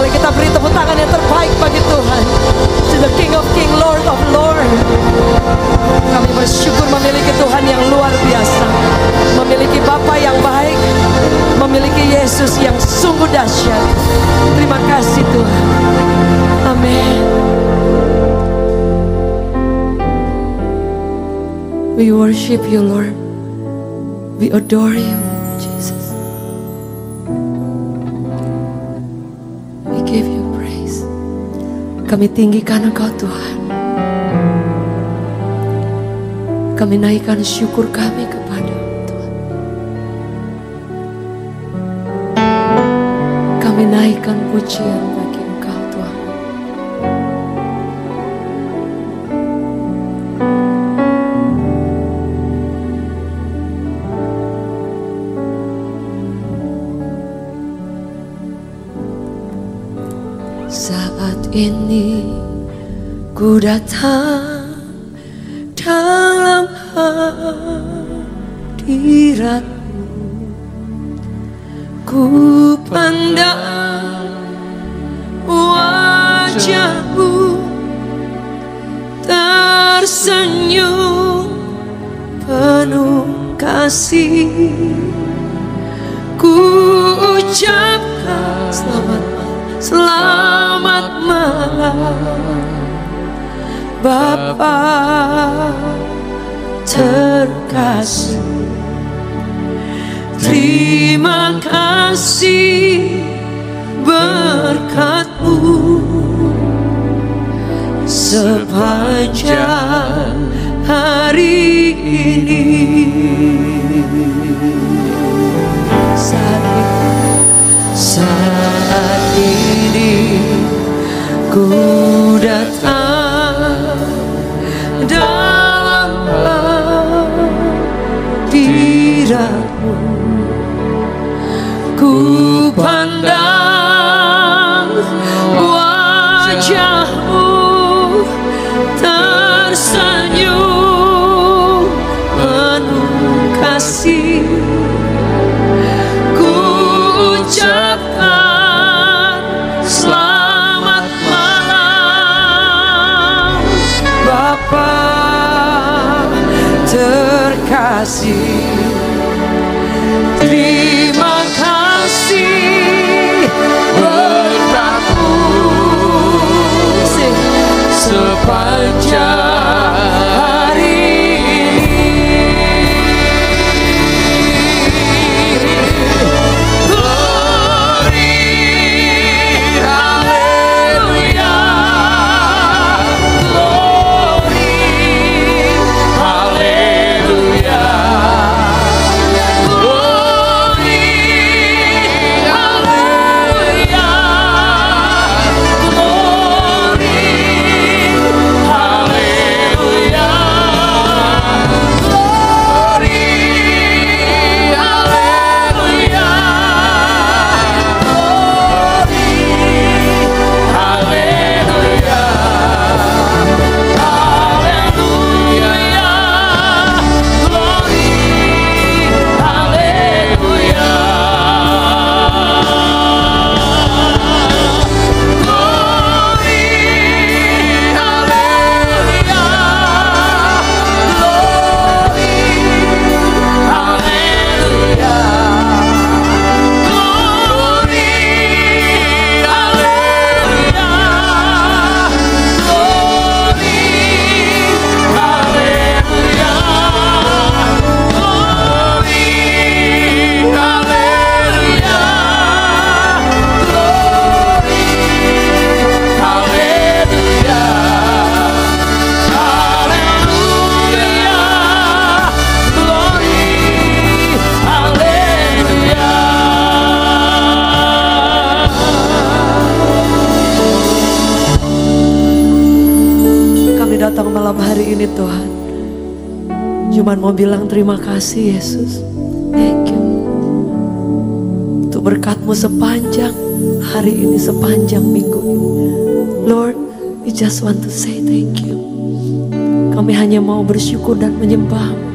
Mari kita beri tepuk tangan yang terbaik bagi Tuhan. To the King of King, Lord of Lord. Kami bersyukur memiliki Tuhan yang luar biasa, memiliki Bapa yang baik, memiliki Yesus yang sungguh dahsyat. Terima kasih Tuhan. Amin. We worship you, Lord. We adore you, Jesus. We give you praise. Kami tinggikan Engkau Tuhan. Kami naikkan syukur kami kepada Tuhan. Kami naikkan pujian bagi Engkau Tuhan. Saat ini ku datang dalam hadirat-Mu, ku pandang wajah-Mu tersenyum penuh kasih. Ku ucapkan selamat malam Bapa terkasih. Terima kasih berkat-Mu sepanjang hari ini. Saat ini ku datang dalam hadirat-Mu, ku pandang wajah-Mu tersenyum penuh kasih. Ku ucapkan selamat malam Bapa terkasih. Terima kasih berkat-Mu sepanjang hari ini. Glory, haleluya. Glory, haleluya. Glory, haleluya. Glory, haleluya. Glory, haleluya. Datang malam hari ini Tuhan, cuman mau bilang terima kasih Yesus. Thank you untuk berkat-Mu sepanjang hari ini, sepanjang minggu ini. Lord, we just want to say thank you. Kami hanya mau bersyukur dan menyembah-Mu.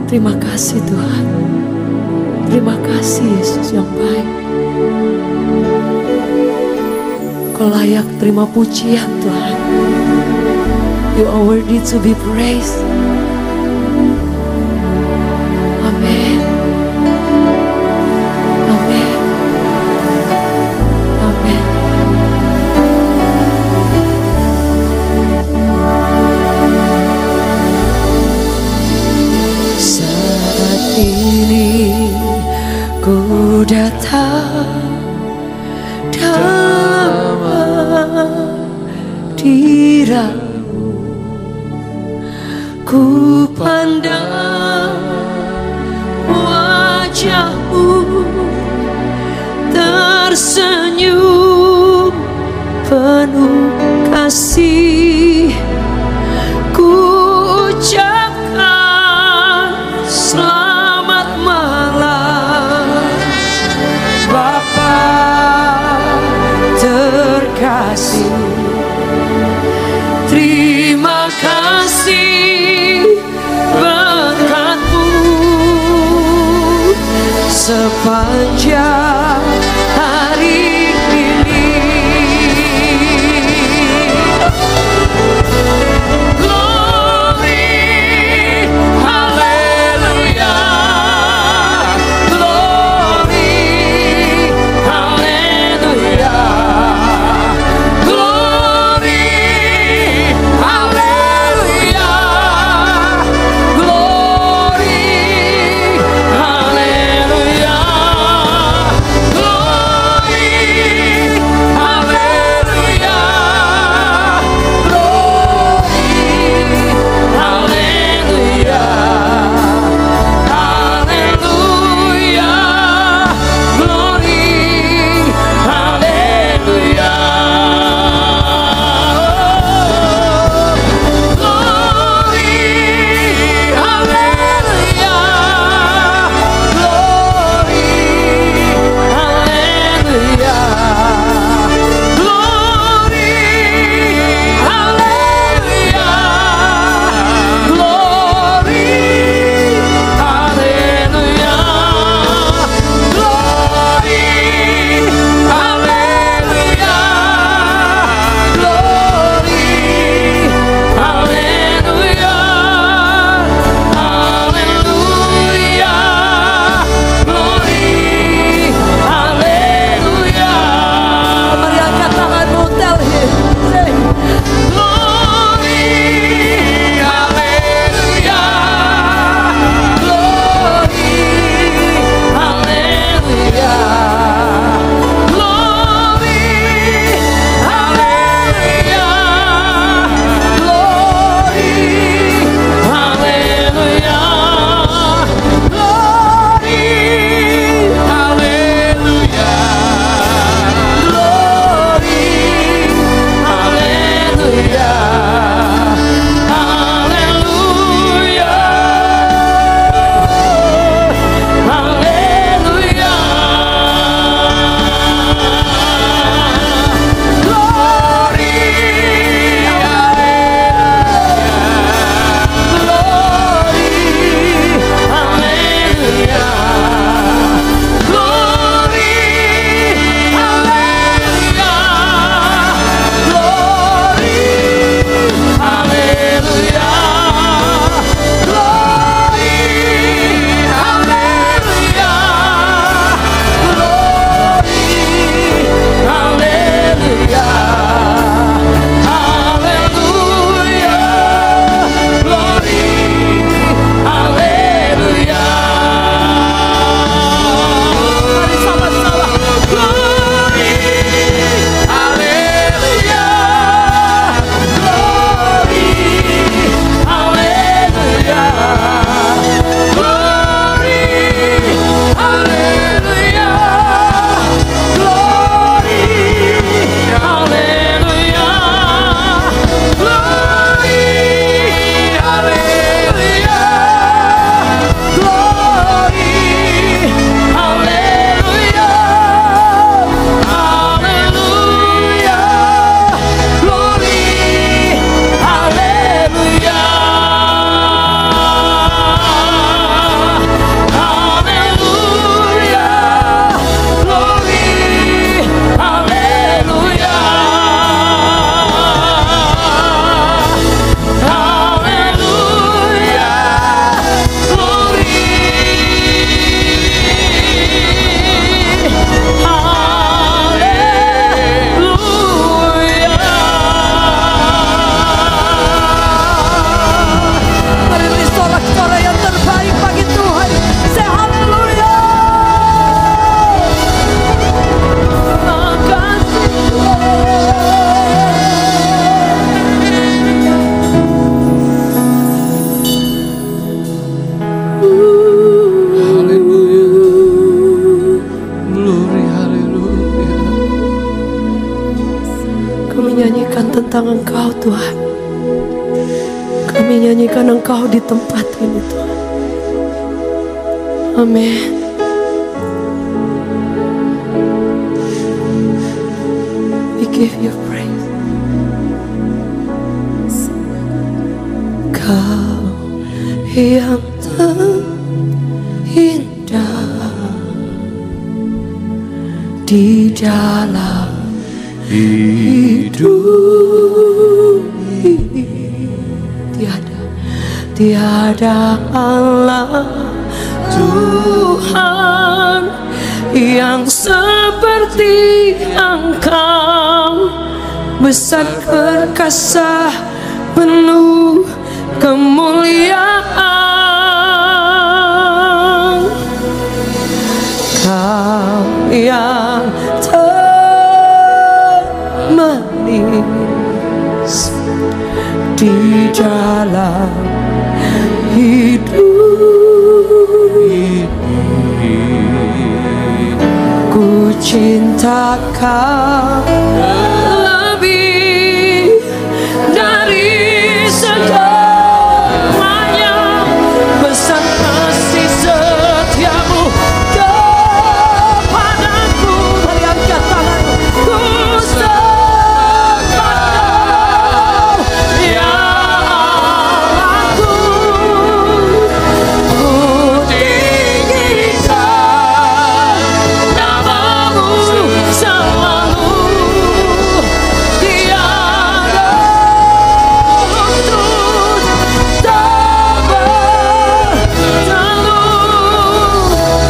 Terima kasih Tuhan. Terima kasih Yesus yang baik. Kau layak terima pujian Tuhan. You are worthy to be praised. Amin. Amin. Amin. Saat ini ku datang dalam hadirat-Mu, ku pandang wajah-Mu tersenyum penuh kasih, ku ucapkan selamat malam Bapa terkasih. Terima kasih berkat Tuhan. Kami nyanyikan Engkau di tempat ini Tuhan. Amin. We give you praise. Kau yang terindah di dalam hidup ini. Tiada Allah Tuhan yang seperti Engkau, besar perkasa penuh kemuliaan. Kau yang termanis di dalam hidup ini, ku cinta Kau lebih dari segalanya, besar kasih setiamu kepadaku. Mari angkat tangan, ku sembah Kau ya Allahku, ku tinggikan namamu selalu. Tiada lutut tak bertalu,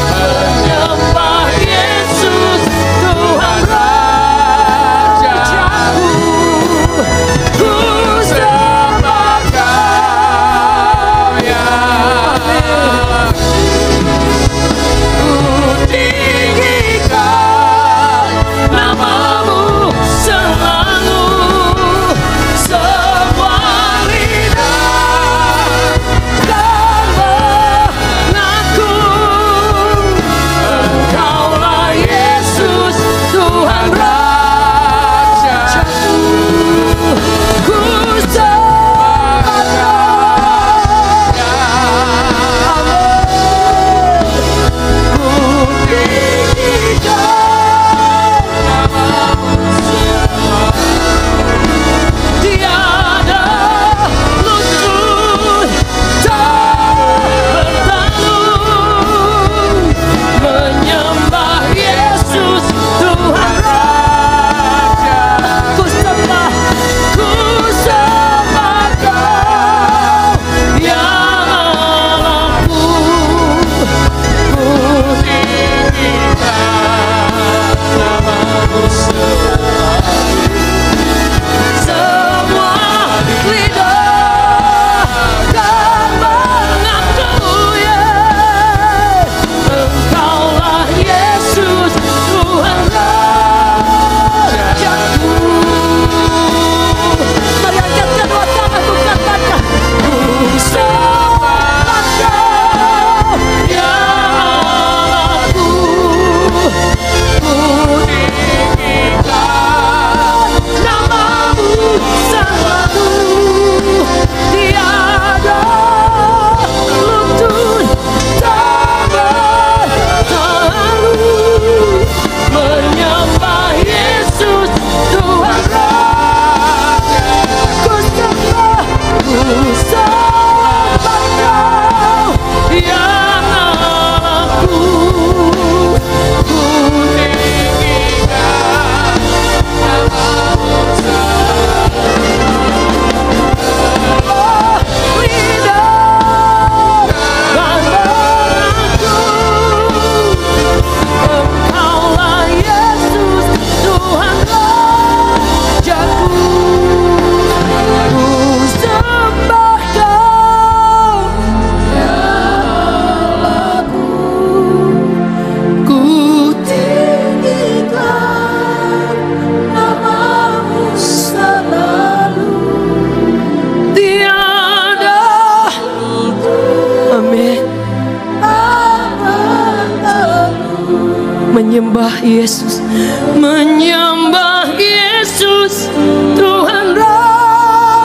menyembah Yesus Tuhan Rajaku. Ku sembah Kau ya Allah, ku tinggikan namamu selalu. Semua lidah dan mengaku, Engkaulah Yesus Tuhan Rajaku. Ku sembah Kau ya Allah, ku tinggikan namamu selalu. Tiada lutut tak bertalu, menyembah Yesus Tuhan Raja. Ku sembah Kau ya Allahku, ku tinggikan namamu selalu. Semua lidah dan mengaku, Engkaulah Yesus Tuhan Rajaku. Mari angkat kedua tangan, ku katakan, ku sembah Kau ya Allahku, ku tinggikan namamu selalu. Tiada lutut tak bertalu, menyembah Yesus Tuhan Raja. Ku sembah Kau ya Allahku, ku tinggikan namamu selalu. Lidah dan mengaku, Engkaulah Yesus Tuhan Rajaku. Ku sembah Kau ya Allahku, ku tinggikan namamu selalu. Tiada amin. Menyembah Yesus, menyembah Yesus Tuhan Raja.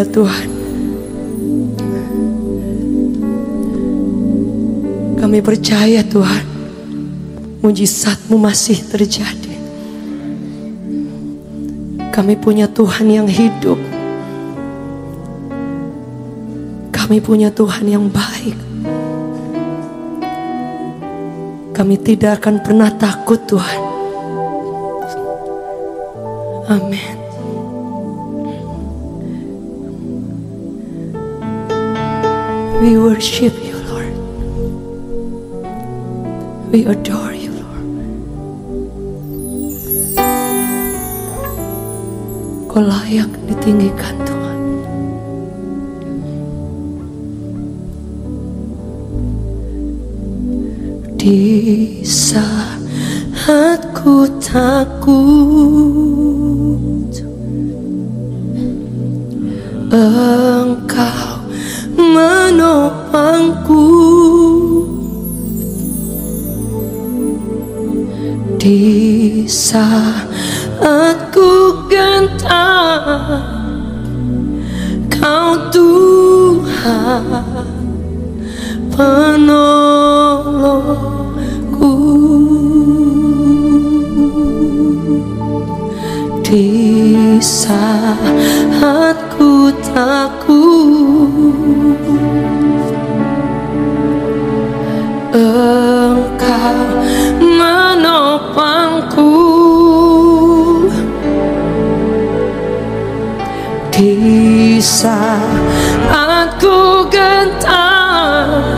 Haleluya Tuhan. Kami percaya Tuhan, mujizat-Mu masih terjadi. Kami punya Tuhan yang hidup. Kami punya Tuhan yang baik. Kami tidak akan pernah takut Tuhan. Amin. We worship You Lord. We adore You Lord. Kau layak ditinggikan Tuhan. Di saat ku takut, Engkau menopangku. Di saat ku gentar, Kau Tuhan penolongku. Di saat ku takut, Engkau menopangku. Di saat ku gentar,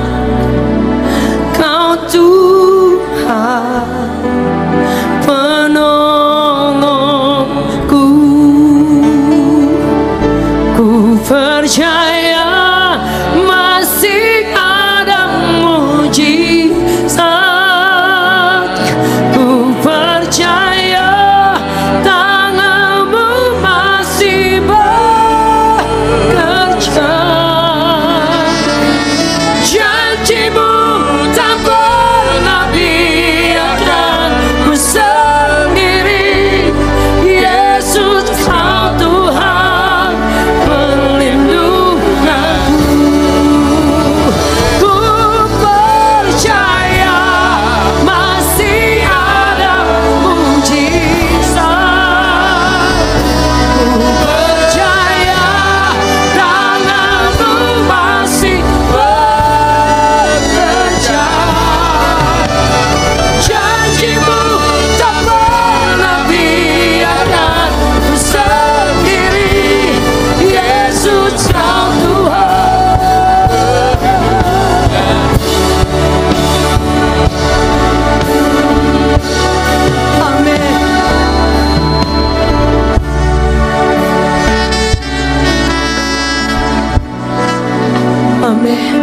Kau Tuhan penolongku. Ku percaya masih ada mujizat. Ku percaya tangan-Mu masih bekerja. Janji-Mu tak pernah biarkan ku sendiri. Yesus, Kau Tuhan perlindunganku. Ku percaya masih ada mujizat. Ku percaya tangan-Mu masih bekerja. Janji-Mu tak pernah biarkan ku sendiri. Yesus, Kau Tuhan. Amin. Amin.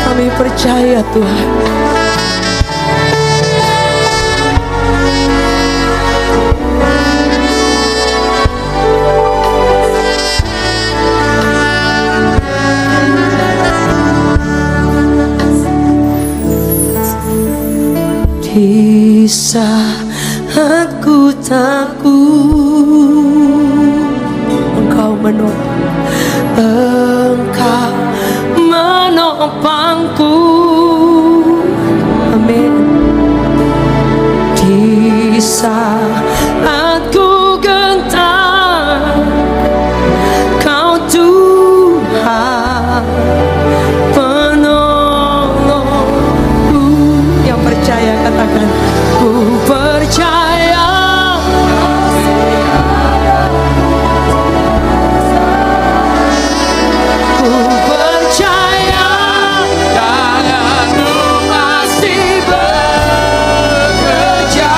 Kami percaya Tuhan. Di saat ku takut, Engkau menopang, Engkau menopangku. Amin. Di saat ku gentar, Kau Tuhan penolongku. Yang percaya katakan, ku percaya. Ku percaya tangan-Mu masih bekerja.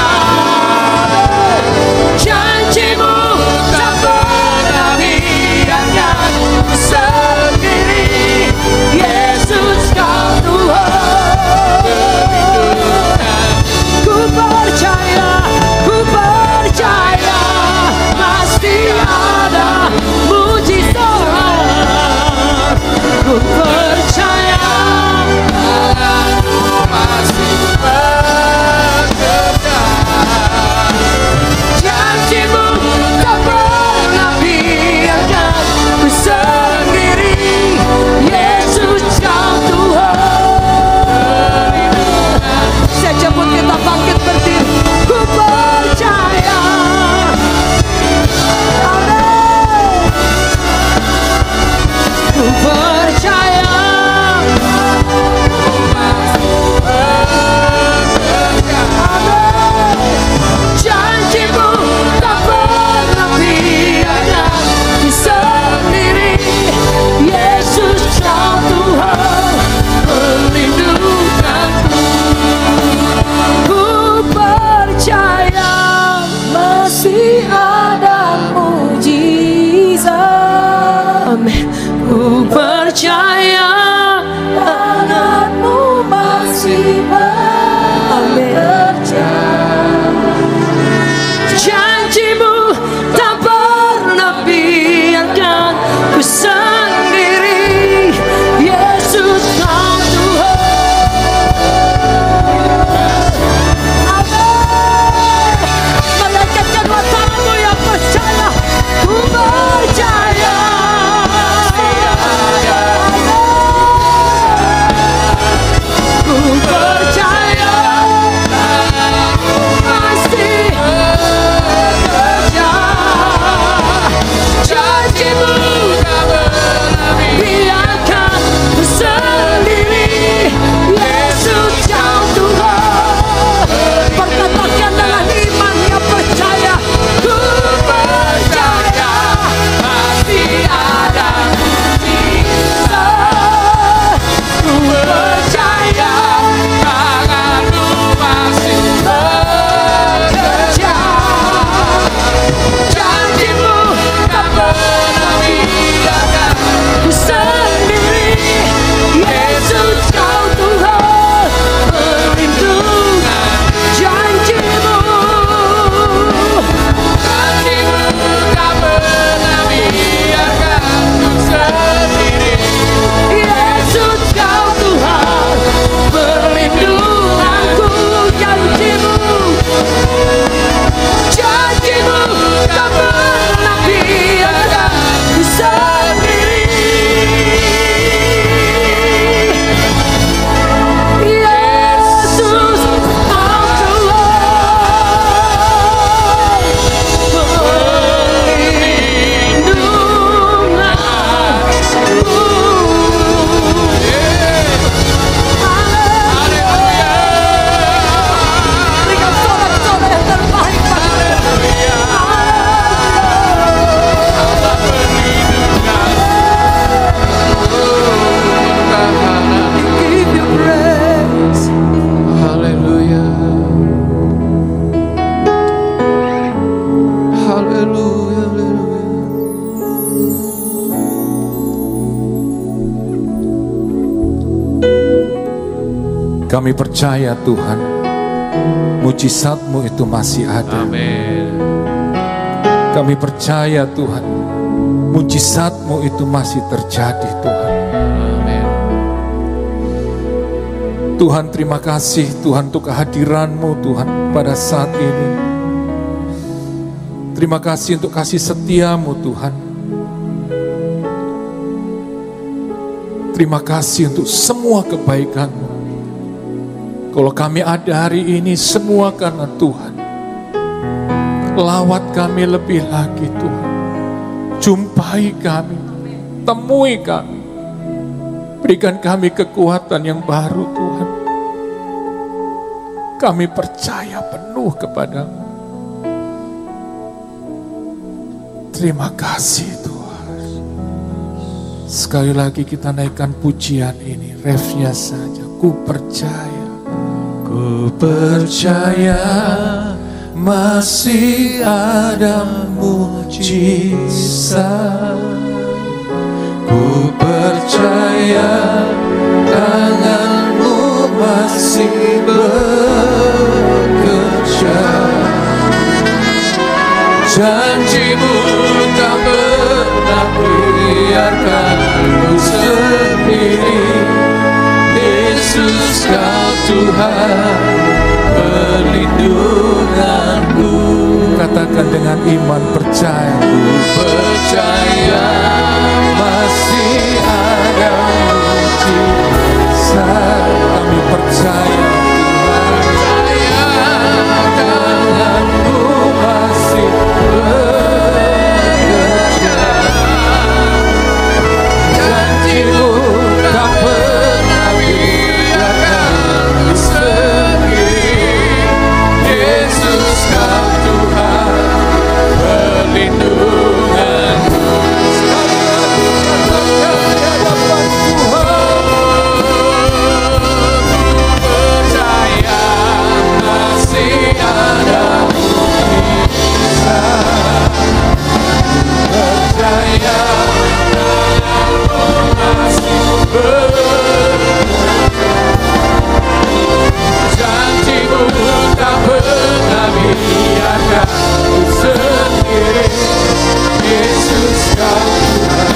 Kami percaya Tuhan, mujizat-Mu itu masih ada. Amin. Kami percaya Tuhan, mujizat-Mu itu masih terjadi Tuhan. Amin. Tuhan, terima kasih Tuhan untuk kehadiran-Mu Tuhan pada saat ini. Terima kasih untuk kasih setia-Mu Tuhan. Terima kasih untuk semua kebaikan-Mu. Kalau kami ada hari ini semua karena Tuhan. Lawat kami lebih lagi Tuhan. Jumpai kami, temui kami. Berikan kami kekuatan yang baru Tuhan. Kami percaya penuh kepadamu. Terima kasih Tuhan. Sekali lagi kita naikkan pujian ini. Refnya saja, ku percaya. Ku percaya masih ada mujizat. Ku percaya tangan-Mu masih bekerja. Janji-Mu tak pernah biarkan ku sendiri. Yesus, Kau Tuhan perlindunganku. Katakan dengan iman, percaya. Ku percaya masih ada mujizat. Kami percaya tangan-Mu masih bekerja. Janji-Mu tak pernah biarkan ku sendiri. Yesus, Kau Tuhan perlindunganku. Janji-Mu tak pernah biarkan ku sendiri. Yesus, Kau Tuhan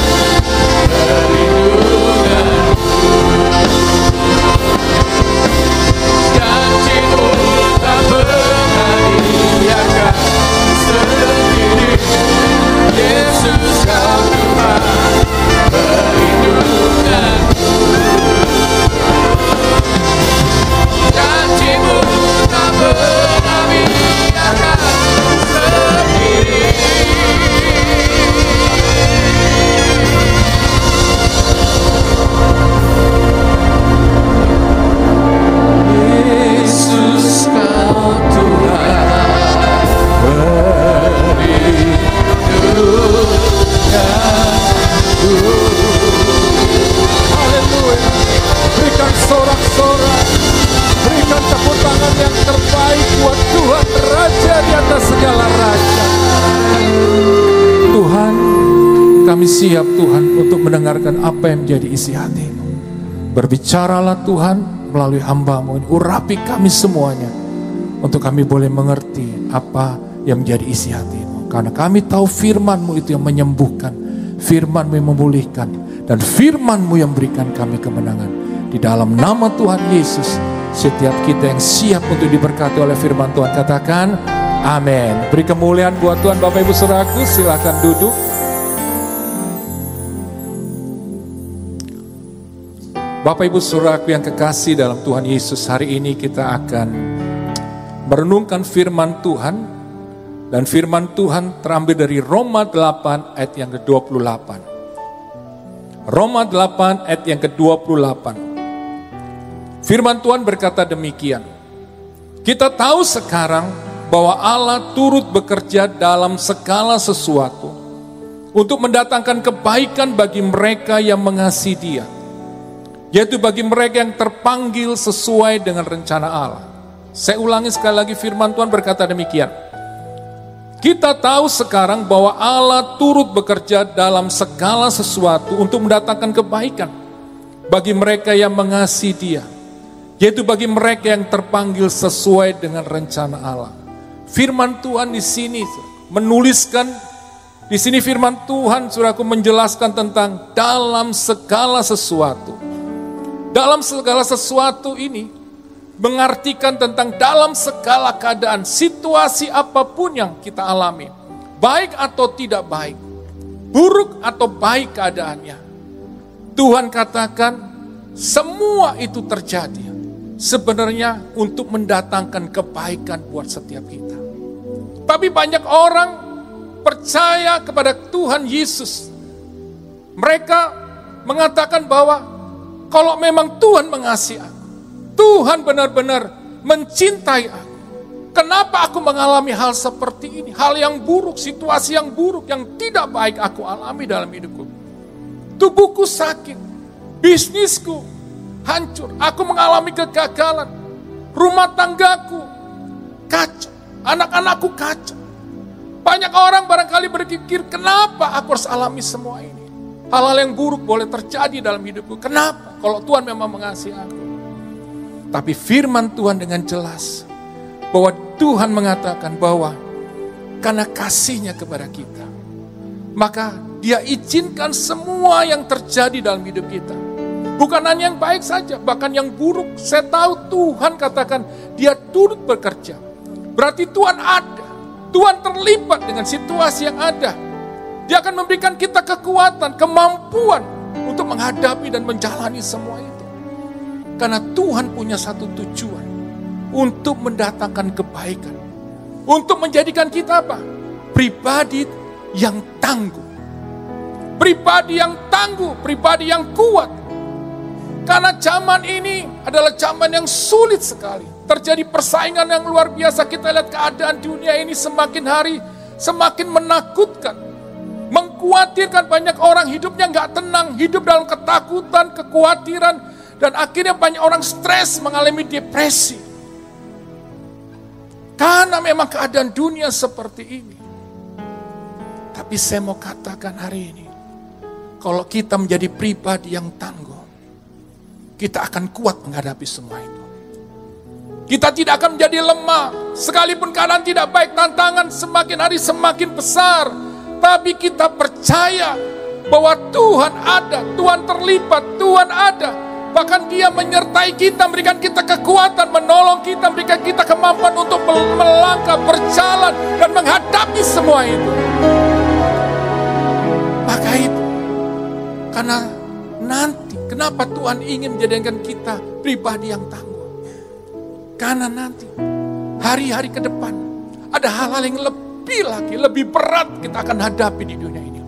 perlindunganku. Janji-Mu tak pernah biarkan ku sendiri. Yesus, Kau Tuhan perlindunganku. Janji-Mu tak pernah biarkan ku sendiri. Yesus, Kau Tuhan perlindunganku. Haleluya. Berikan sorak-sorak, berikan tepuk tangan yang terbaik buat Tuhan, Raja di atas segala raja. Tuhan, kami siap Tuhan untuk mendengarkan apa yang menjadi isi hati-Mu. Berbicaralah Tuhan melalui hamba-Mu ini, urapi kami semuanya, untuk kami boleh mengerti apa yang menjadi isi hati-Mu. Karena kami tahu firman-Mu itu yang menyembuhkan, firman-Mu yang memulihkan, dan firman-Mu yang berikan kami kemenangan. Di dalam nama Tuhan Yesus, setiap kita yang siap untuk diberkati oleh firman Tuhan, katakan amin. Beri kemuliaan buat Tuhan. Bapak Ibu Saudaraku, silakan duduk. Bapak Ibu Saudaraku yang kekasih dalam Tuhan Yesus, hari ini kita akan merenungkan firman Tuhan. Dan firman Tuhan terambil dari Roma 8 ayat yang ke-28. Roma 8 ayat yang ke-28. Firman Tuhan berkata demikian. Kita tahu sekarang bahwa Allah turut bekerja dalam segala sesuatu untuk mendatangkan kebaikan bagi mereka yang mengasihi Dia, yaitu bagi mereka yang terpanggil sesuai dengan rencana Allah. Saya ulangi sekali lagi, firman Tuhan berkata demikian. Kita tahu sekarang bahwa Allah turut bekerja dalam segala sesuatu untuk mendatangkan kebaikan bagi mereka yang mengasihi Dia, Yaitu bagi mereka yang terpanggil sesuai dengan rencana Allah. Firman Tuhan di sini menuliskan, di sini firman Tuhan saudaraku menjelaskan tentang dalam segala sesuatu. Dalam segala sesuatu ini mengartikan tentang dalam segala keadaan, situasi apapun yang kita alami. Baik atau tidak baik, buruk atau baik keadaannya. Tuhan katakan semua itu terjadi sebenarnya untuk mendatangkan kebaikan buat setiap kita. Tapi banyak orang percaya kepada Tuhan Yesus. Mereka mengatakan bahwa kalau memang Tuhan mengasihi aku, Tuhan benar-benar mencintai aku, kenapa aku mengalami hal seperti ini? Hal yang buruk, situasi yang buruk, yang tidak baik aku alami dalam hidupku. Tubuhku sakit, bisnisku hancur, aku mengalami kegagalan, rumah tanggaku kacau, anak-anakku kacau. Banyak orang barangkali berpikir, kenapa aku harus alami semua ini? Hal-hal yang buruk boleh terjadi dalam hidupku. Kenapa? Kalau Tuhan memang mengasihi aku. Tapi firman Tuhan dengan jelas bahwa Tuhan mengatakan bahwa karena kasihnya kepada kita, maka Dia izinkan semua yang terjadi dalam hidup kita. Bukan hanya yang baik saja, bahkan yang buruk. Saya tahu Tuhan katakan Dia turut bekerja. Berarti Tuhan ada. Tuhan terlibat dengan situasi yang ada. Dia akan memberikan kita kekuatan, kemampuan untuk menghadapi dan menjalani semua itu. Karena Tuhan punya satu tujuan, untuk mendatangkan kebaikan. Untuk menjadikan kita apa? Pribadi yang tangguh. Pribadi yang tangguh, pribadi yang kuat. Karena zaman ini adalah zaman yang sulit sekali. Terjadi persaingan yang luar biasa. Kita lihat keadaan dunia ini semakin hari semakin menakutkan. Mengkhawatirkan, banyak orang hidupnya gak tenang. Hidup dalam ketakutan, kekhawatiran. Dan akhirnya banyak orang stres, mengalami depresi. Karena memang keadaan dunia seperti ini. Tapi saya mau katakan hari ini, kalau kita menjadi pribadi yang tangguh, kita akan kuat menghadapi semua itu. Kita tidak akan menjadi lemah. Sekalipun keadaan tidak baik, tantangan semakin hari semakin besar. Tapi kita percaya bahwa Tuhan ada, Tuhan terlibat, Tuhan ada. Bahkan Dia menyertai kita, memberikan kita kekuatan, menolong kita, memberikan kita kemampuan untuk melangkah, berjalan, dan menghadapi semua itu. Maka itu, karena nanti, kenapa Tuhan ingin menjadikan kita pribadi yang tangguh? Karena nanti, hari-hari ke depan, ada hal-hal yang lebih lagi, lebih berat kita akan hadapi di dunia ini.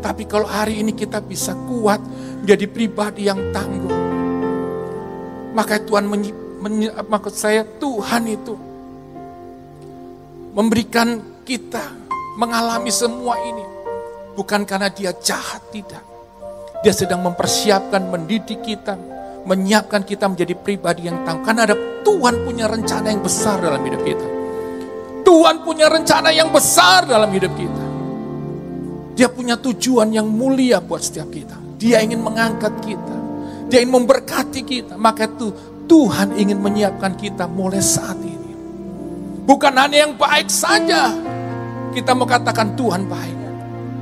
Tapi kalau hari ini kita bisa kuat, menjadi pribadi yang tangguh, maka Tuhan maksud saya, Tuhan itu memberikan kita mengalami semua ini bukan karena Dia jahat, tidak. Dia sedang mempersiapkan, mendidik kita, menyiapkan kita menjadi pribadi yang tangguh. Karena ada Tuhan punya rencana yang besar dalam hidup kita. Tuhan punya rencana yang besar dalam hidup kita. Dia punya tujuan yang mulia buat setiap kita. Dia ingin mengangkat kita. Dia ingin memberkati kita. Maka itu Tuhan ingin menyiapkan kita mulai saat ini. Bukan hanya yang baik saja kita mau katakan Tuhan baik.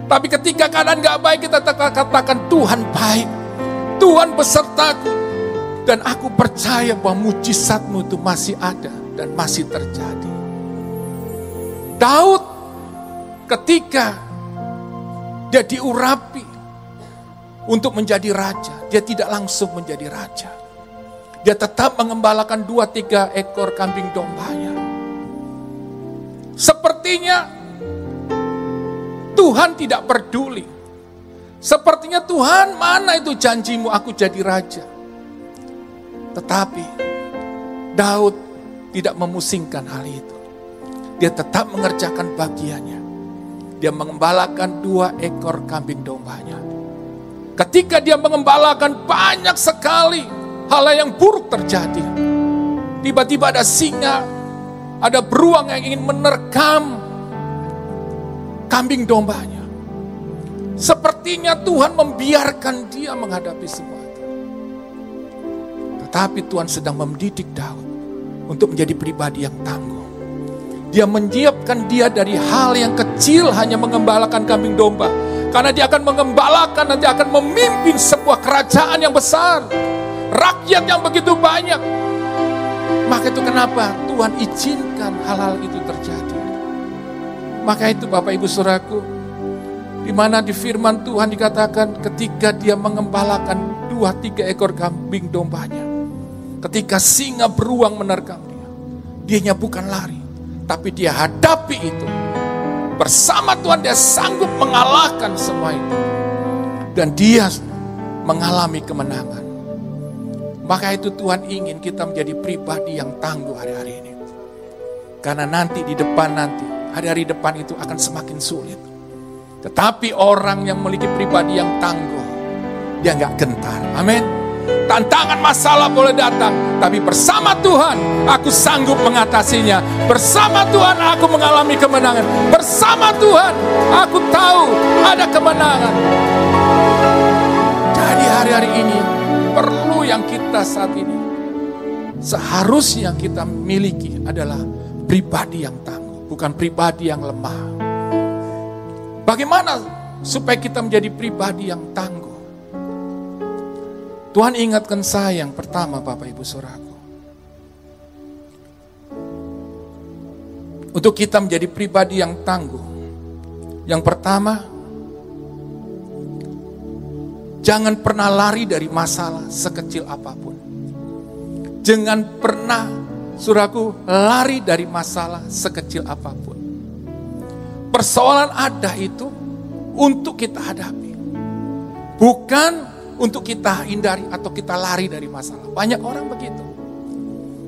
Tapi ketika keadaan gak baik, kita katakan Tuhan baik. Tuhan besertaku. Dan aku percaya bahwa mujizat-Mu itu masih ada dan masih terjadi. Daud ketika dia diurapi untuk menjadi raja, dia tidak langsung menjadi raja. Dia tetap mengembalakan 2-3 ekor kambing dombanya. Sepertinya Tuhan tidak peduli. Sepertinya Tuhan, mana itu janjimu aku jadi raja. Tetapi Daud tidak memusingkan hal itu. Dia tetap mengerjakan bagiannya. Dia mengembalakan 2 ekor kambing dombanya. Ketika dia mengembalakan, banyak sekali hal yang buruk terjadi. Tiba-tiba ada singa, ada beruang yang ingin menerkam kambing dombanya. Sepertinya Tuhan membiarkan dia menghadapi semua itu. Tetapi Tuhan sedang mendidik Daud untuk menjadi pribadi yang tangguh. Dia menyiapkan dia dari hal yang kecil, hanya mengembalakan kambing domba. Karena dia akan mengembalakan, nanti akan memimpin sebuah kerajaan yang besar. Rakyat yang begitu banyak. Maka itu kenapa Tuhan izinkan hal-hal itu terjadi. Maka itu Bapak Ibu Saudaraku, di mana di firman Tuhan dikatakan ketika dia mengembalakan 2-3 ekor kambing dombanya. Ketika singa beruang menerkam dia. Dianya bukan lari, tapi dia hadapi itu. Bersama Tuhan dia sanggup mengalahkan semua itu. Dan dia mengalami kemenangan. Maka itu Tuhan ingin kita menjadi pribadi yang tangguh hari-hari ini. Karena nanti di depan nanti, hari-hari depan itu akan semakin sulit. Tetapi orang yang memiliki pribadi yang tangguh, dia gak gentar. Amin. Tantangan masalah boleh datang, tapi bersama Tuhan aku sanggup mengatasinya. Bersama Tuhan aku mengalami kemenangan. Bersama Tuhan aku tahu ada kemenangan. Jadi hari-hari ini perlu yang kita saat ini seharusnya kita miliki adalah pribadi yang tangguh, bukan pribadi yang lemah. Bagaimana supaya kita menjadi pribadi yang tangguh? Tuhan ingatkan saya yang pertama Bapak Ibu Saudaraku. Untuk kita menjadi pribadi yang tangguh. Yang pertama, jangan pernah lari dari masalah sekecil apapun. Jangan pernah, saudaraku, lari dari masalah sekecil apapun. Persoalan ada itu untuk kita hadapi. Bukan untuk kita hindari atau kita lari dari masalah. Banyak orang begitu.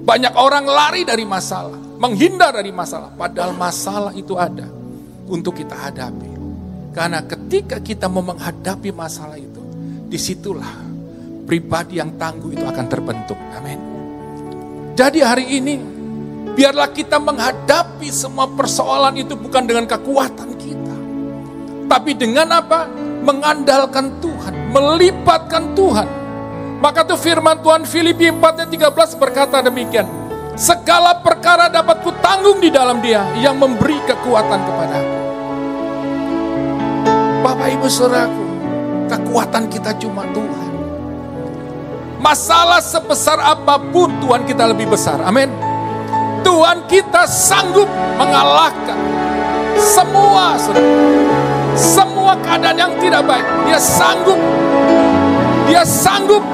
Banyak orang lari dari masalah, menghindar dari masalah. Padahal masalah itu ada untuk kita hadapi. Karena ketika kita mau menghadapi masalah itu, disitulah pribadi yang tangguh itu akan terbentuk. Amin. Jadi hari ini, biarlah kita menghadapi semua persoalan itu bukan dengan kekuatan kita. Tapi dengan apa? Mengandalkan Tuhan, melibatkan Tuhan. Maka itu firman Tuhan Filipi 4:13 berkata demikian. Segala perkara dapat kutanggung di dalam Dia yang memberi kekuatan kepadaku. Bapak Ibu Saudaraku, kekuatan kita cuma Tuhan. Masalah sebesar apapun Tuhan kita lebih besar. Amin. Tuhan kita sanggup mengalahkan semua, semua keadaan yang tidak baik. Dia sanggup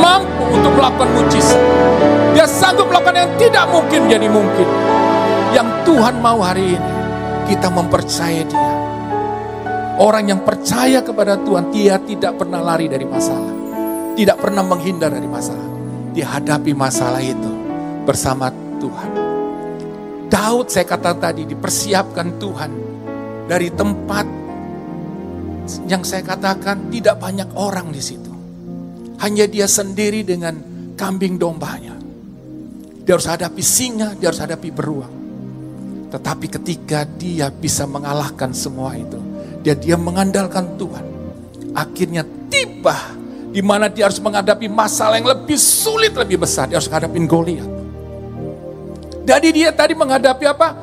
mampu untuk melakukan mujizat. Dia sanggup melakukan yang tidak mungkin menjadi mungkin. Yang Tuhan mau hari ini, kita mempercayai Dia. Orang yang percaya kepada Tuhan, dia tidak pernah lari dari masalah. Tidak pernah menghindar dari masalah. Dia hadapi masalah itu bersama Tuhan. Daud, saya kata tadi, dipersiapkan Tuhan dari tempat yang saya katakan tidak banyak orang di situ. Hanya dia sendiri dengan kambing dombanya. Dia harus hadapi singa, dia harus hadapi beruang. Tetapi ketika dia bisa mengalahkan semua itu, dia mengandalkan Tuhan. Akhirnya tiba di mana dia harus menghadapi masalah yang lebih sulit, lebih besar. Dia harus menghadapi Goliat. Jadi dia tadi menghadapi apa?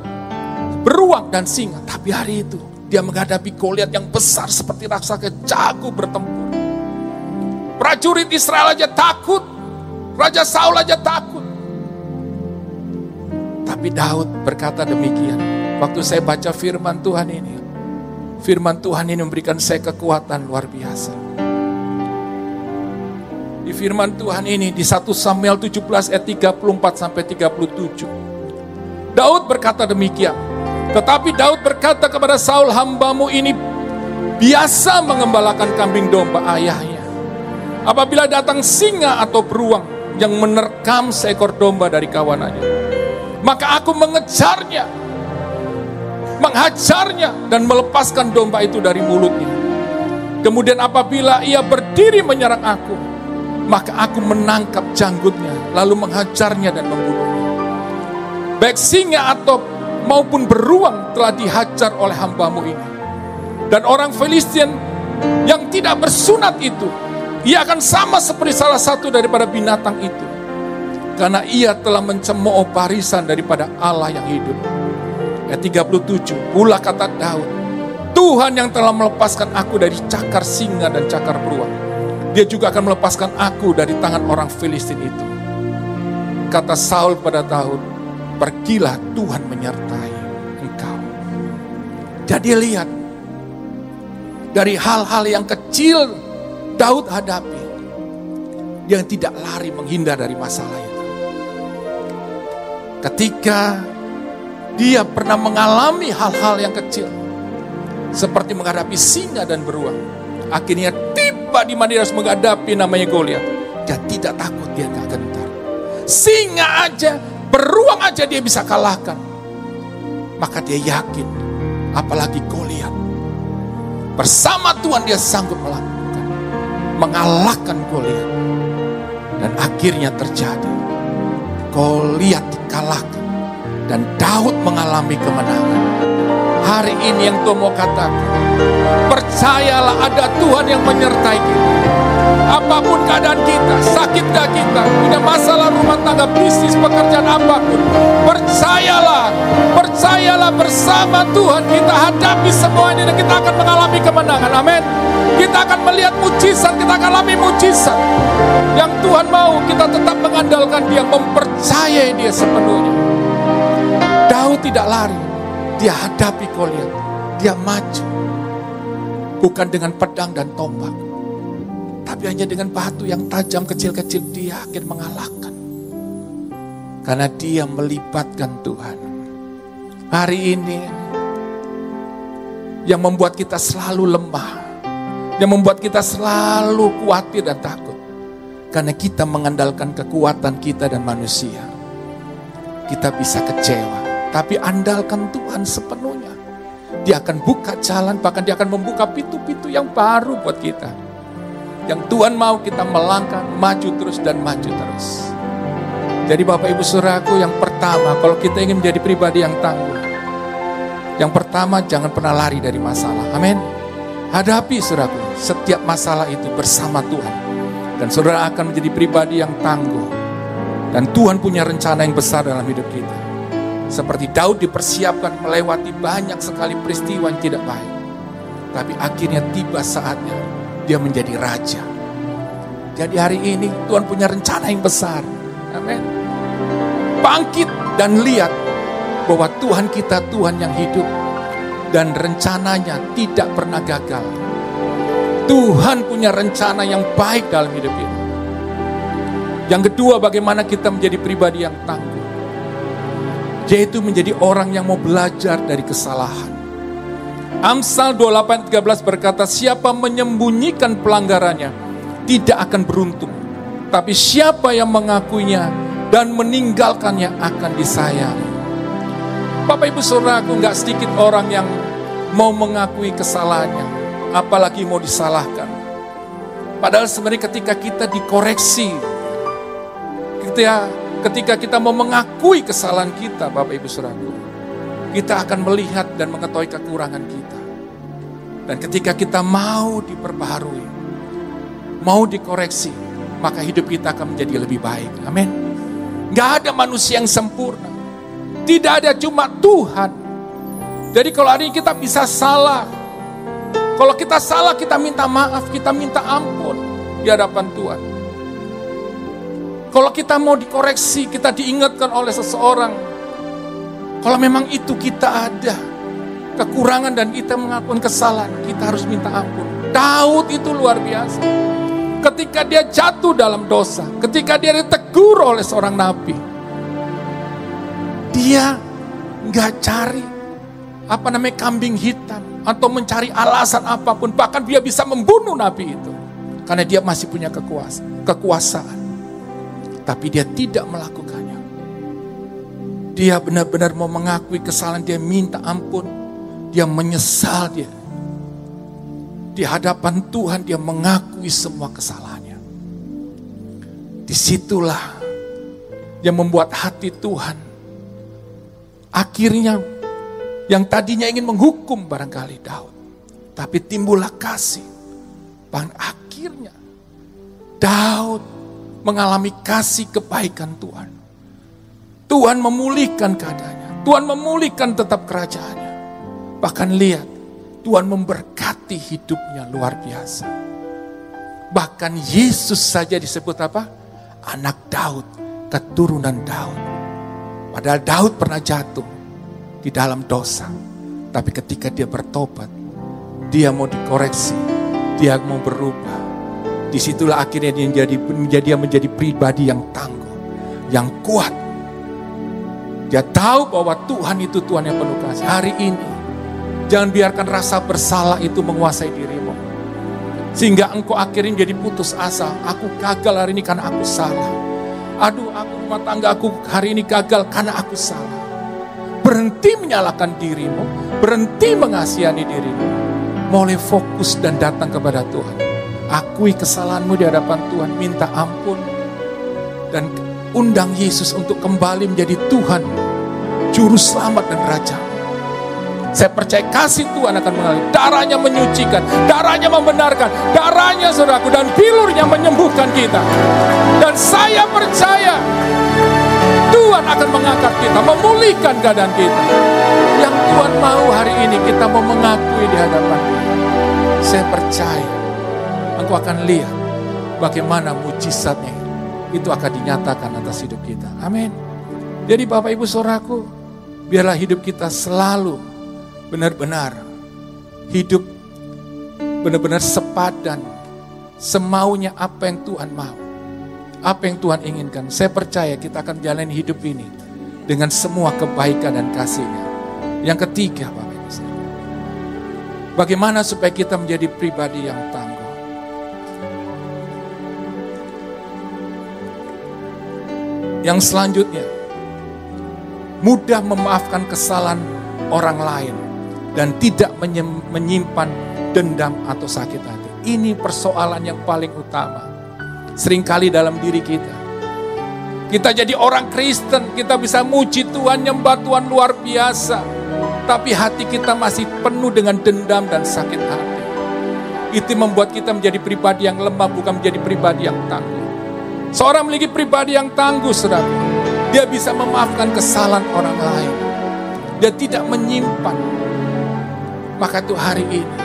Beruang dan singa. Tapi hari itu dia menghadapi Goliat yang besar seperti raksasa, jago bertempur. Prajurit Israel aja takut. Raja Saul aja takut. Tapi Daud berkata demikian. Waktu saya baca firman Tuhan ini, firman Tuhan ini memberikan saya kekuatan luar biasa. Di firman Tuhan ini di 1 Samuel 17 ayat 34 sampai 37. Daud berkata demikian. Tetapi Daud berkata kepada Saul, hambamu ini biasa mengembalakan kambing domba ayahnya. Apabila datang singa atau beruang yang menerkam seekor domba dari kawanannya, maka aku mengejarnya, menghajarnya dan melepaskan domba itu dari mulutnya. Kemudian apabila ia berdiri menyerang aku, maka aku menangkap janggutnya, lalu menghajarnya dan membunuhnya. Baik singa atau maupun beruang telah dihajar oleh hambamu ini. Dan orang Filistin yang tidak bersunat itu Ia akan sama seperti salah satu daripada binatang itu, karena ia telah mencemooh barisan daripada Allah yang hidup. Ayat 37, pula kata Daud, Tuhan yang telah melepaskan aku dari cakar singa dan cakar beruang, Dia juga akan melepaskan aku dari tangan orang Filistin itu. Kata Saul pada Daud, pergilah, Tuhan menyertai engkau. Jadi lihat, dari hal-hal yang kecil Daud hadapi, dia tidak lari menghindar dari masalah itu. Ketika dia pernah mengalami hal-hal yang kecil, seperti menghadapi singa dan beruang, akhirnya tiba di mana dia harus menghadapi namanya Goliat. Dia tidak takut, dia gak gentar. Singa aja, beruang aja dia bisa kalahkan. Maka dia yakin, apalagi Goliat. Bersama Tuhan dia sanggup mengalahkan Goliat. Dan akhirnya terjadi, Goliat dikalahkan dan Daud mengalami kemenangan. Hari ini yang Tuhan mau katakan, percayalah ada Tuhan yang menyertai kita. Apapun keadaan kita, sakit gak kita, punya masalah rumah tangga, bisnis, pekerjaan apapun, percayalah bersama Tuhan kita hadapi semua ini dan kita akan mengalami kemenangan. Amin. Kita akan melihat mujizat, kita akan alami mujizat. Yang Tuhan mau kita tetap mengandalkan Dia, mempercayai Dia sepenuhnya. Daud tidak lari, dia hadapi Goliat, dia maju. Bukan dengan pedang dan tombak, tapi hanya dengan batu yang tajam kecil-kecil dia akan mengalahkan. Karena dia melibatkan Tuhan. Hari ini yang membuat kita selalu lemah, yang membuat kita selalu khawatir dan takut, karena kita mengandalkan kekuatan kita dan manusia. Kita bisa kecewa, tapi andalkan Tuhan sepenuhnya. Dia akan buka jalan, bahkan Dia akan membuka pintu-pintu yang baru buat kita. Yang Tuhan mau kita melangkah, maju terus dan maju terus. Jadi Bapak Ibu Saudaraku, yang pertama, kalau kita ingin menjadi pribadi yang tangguh, yang pertama jangan pernah lari dari masalah. Amin. Hadapi saudaraku setiap masalah itu bersama Tuhan, dan saudara akan menjadi pribadi yang tangguh. Dan Tuhan punya rencana yang besar dalam hidup kita. Seperti Daud dipersiapkan melewati banyak sekali peristiwa yang tidak baik, tapi akhirnya tiba saatnya dia menjadi raja. Jadi hari ini Tuhan punya rencana yang besar. Amin. Bangkit dan lihat bahwa Tuhan kita Tuhan yang hidup dan rencananya tidak pernah gagal. Tuhan punya rencana yang baik dalam hidup kita. Yang kedua, bagaimana kita menjadi pribadi yang tangguh, yaitu menjadi orang yang mau belajar dari kesalahan. Amsal 28:13 berkata, siapa menyembunyikan pelanggarannya tidak akan beruntung, tapi siapa yang mengakuinya dan meninggalkannya akan disayangi. Bapak Ibu Saudaraku, gak sedikit orang yang mau mengakui kesalahannya, apalagi mau disalahkan. Padahal sebenarnya ketika kita dikoreksi, ketika kita mau mengakui kesalahan kita, Bapak Ibu Saudaraku, kita akan melihat dan mengetahui kekurangan kita. Dan ketika kita mau diperbaharui, mau dikoreksi, maka hidup kita akan menjadi lebih baik. Amin. Gak ada manusia yang sempurna. Tidak ada, cuma Tuhan. Jadi kalau hari ini kita bisa salah, kalau kita salah kita minta maaf, kita minta ampun di hadapan Tuhan. Kalau kita mau dikoreksi, kita diingatkan oleh seseorang, kalau memang itu kita ada kekurangan dan kita mengakui kesalahan, kita harus minta ampun. Daud itu luar biasa. Ketika dia jatuh dalam dosa, ketika dia ditegur oleh seorang nabi, dia nggak cari kambing hitam atau mencari alasan apapun, bahkan dia bisa membunuh nabi itu karena dia masih punya kekuasaan, tapi dia tidak melakukannya. Dia benar-benar mau mengakui kesalahan, dia minta ampun, dia menyesal, dia di hadapan Tuhan dia mengakui semua kesalahannya. Disitulah yang membuat hati Tuhan akhirnya, yang tadinya ingin menghukum barangkali Daud, tapi timbullah kasih. Bahkan akhirnya Daud mengalami kasih kebaikan Tuhan. Tuhan memulihkan keadaannya. Tuhan memulihkan tetap kerajaannya. Bahkan lihat, Tuhan memberkati hidupnya luar biasa. Bahkan Yesus saja disebut apa? Anak Daud, keturunan Daud. Padahal Daud pernah jatuh di dalam dosa. Tapi ketika dia bertobat, dia mau dikoreksi, dia mau berubah. Disitulah akhirnya dia menjadi pribadi yang tangguh, yang kuat. Dia tahu bahwa Tuhan itu Tuhan yang penuh kasih. Hari ini, jangan biarkan rasa bersalah itu menguasai dirimu. Sehingga engkau akhirnya jadi putus asa. Aku gagal hari ini karena aku salah. Aduh, aku rumah tangga aku hari ini gagal karena aku salah. Berhenti menyalahkan dirimu, berhenti mengasihani dirimu. Mulai fokus dan datang kepada Tuhan. Akui kesalahanmu di hadapan Tuhan, minta ampun. Dan undang Yesus untuk kembali menjadi Tuhan, Juru Selamat dan Raja. Saya percaya kasih Tuhan akan mengalir. Darahnya menyucikan, darahnya membenarkan, darahnya saudaraku dan bilurnya menyembuhkan kita. Dan saya percaya Tuhan akan mengangkat kita, memulihkan keadaan kita. Yang Tuhan mau hari ini kita mau mengakui di hadapan Dia. Saya percaya engkau akan lihat bagaimana mujizatnya itu akan dinyatakan atas hidup kita. Amin. Jadi Bapak Ibu Saudaraku, biarlah hidup kita selalu benar-benar hidup benar-benar sepadan, semaunya apa yang Tuhan mau, apa yang Tuhan inginkan. Saya percaya kita akan jalani hidup ini dengan semua kebaikan dan kasih-Nya. Yang ketiga, Bapak Ibu Saudara, bagaimana supaya kita menjadi pribadi yang tangguh? Yang selanjutnya, mudah memaafkan kesalahan orang lain dan tidak menyimpan dendam atau sakit hati. Ini persoalan yang paling utama. Seringkali dalam diri kita. Kita jadi orang Kristen, kita bisa muji Tuhan, nyembah Tuhan luar biasa. Tapi hati kita masih penuh dengan dendam dan sakit hati. Itu membuat kita menjadi pribadi yang lemah, bukan menjadi pribadi yang tangguh. Seorang memiliki pribadi yang tangguh, saudara. Dia bisa memaafkan kesalahan orang lain. Dia tidak menyimpan. Maka itu hari ini,